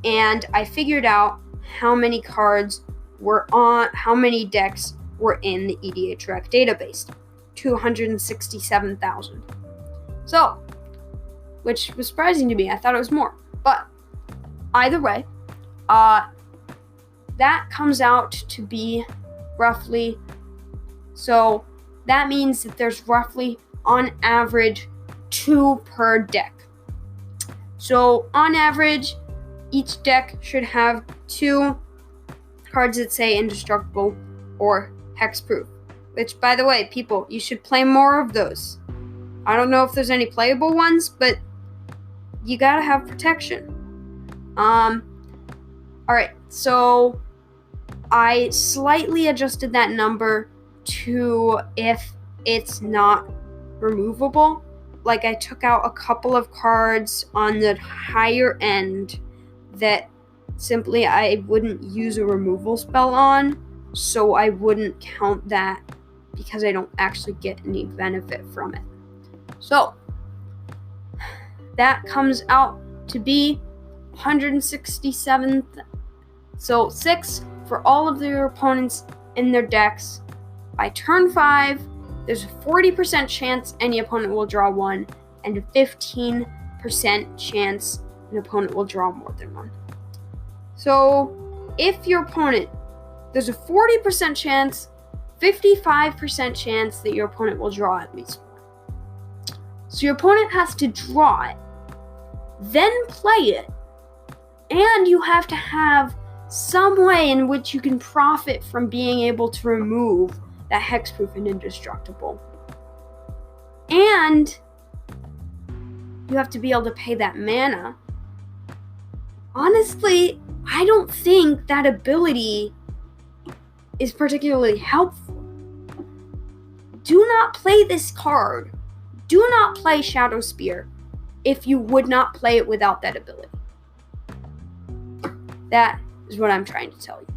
Speaker 1: And I figured out how many decks were in the EDH rec database. 267,000. So, which was surprising to me. I thought it was more. But either way, that comes out to be roughly, so that means that there's roughly on average 2 per deck. So on average, each deck should have 2 cards that say indestructible or hexproof. Which, by the way, people, you should play more of those. I don't know if there's any playable ones, but you gotta have protection. Alright, so I slightly adjusted that number to if it's not removable. Like, I took out a couple of cards on the higher end that simply I wouldn't use a removal spell on, so I wouldn't count that because I don't actually get any benefit from it. So, that comes out to be 167th. So 6 for all of your opponents in their decks. By turn 5, there's a 40% chance any opponent will draw 1, and a 15% chance an opponent will draw more than 1. So, if your opponent, there's a 40% chance, 55% chance that your opponent will draw at least 1. So your opponent has to draw it, then play it, and you have to have some way in which you can profit from being able to remove that hexproof and indestructible. And you have to be able to pay that mana. Honestly, I don't think that ability is particularly helpful. Do not play this card. Do not play Shadow Spear if you would not play it without that ability. That is what I'm trying to tell you.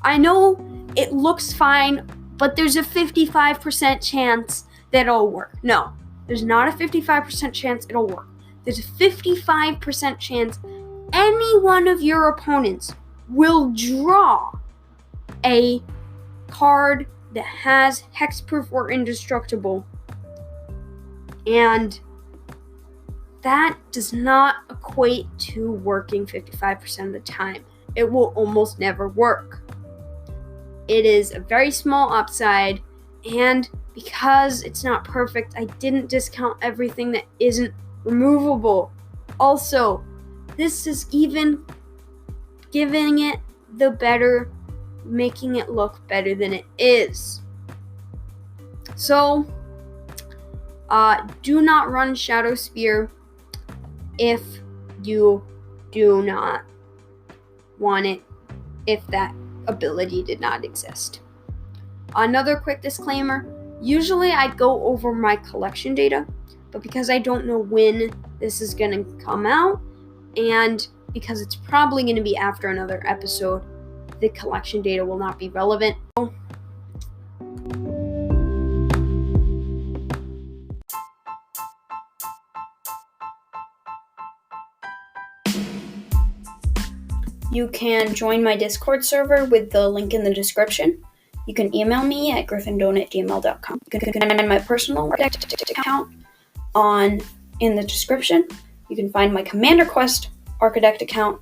Speaker 1: I know it looks fine, but there's a 55% chance that it'll work. No, there's not a 55% chance it'll work. There's a 55% chance any one of your opponents will draw a card that has hexproof or indestructible, and that does not equate to working 55% of the time. It will almost never work. It is a very small upside, and because it's not perfect, I didn't discount everything that isn't removable. Also, this is even giving it the better, making it look better than it is. So, do not run Shadow Spear if you do not want it, if that ability did not exist. Another quick disclaimer, Usually I'd go over my collection data, but because I don't know when this is going to come out, and because it's probably going to be after another episode, the collection data will not be relevant. You can join my Discord server with the link in the description. You can email me at griffindone@gmail.com. You can find my personal archidekt account in the description. You can find my Commander Quest archidekt account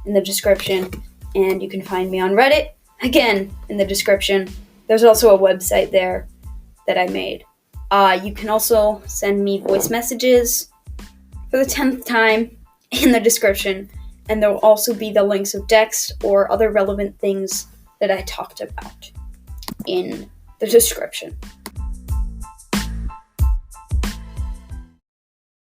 Speaker 1: in the description, and you can find me on Reddit, again, in the description. There's also a website there that I made. You can also send me voice messages for the 10th time in the description, and there will also be the links of decks or other relevant things that I talked about in the description.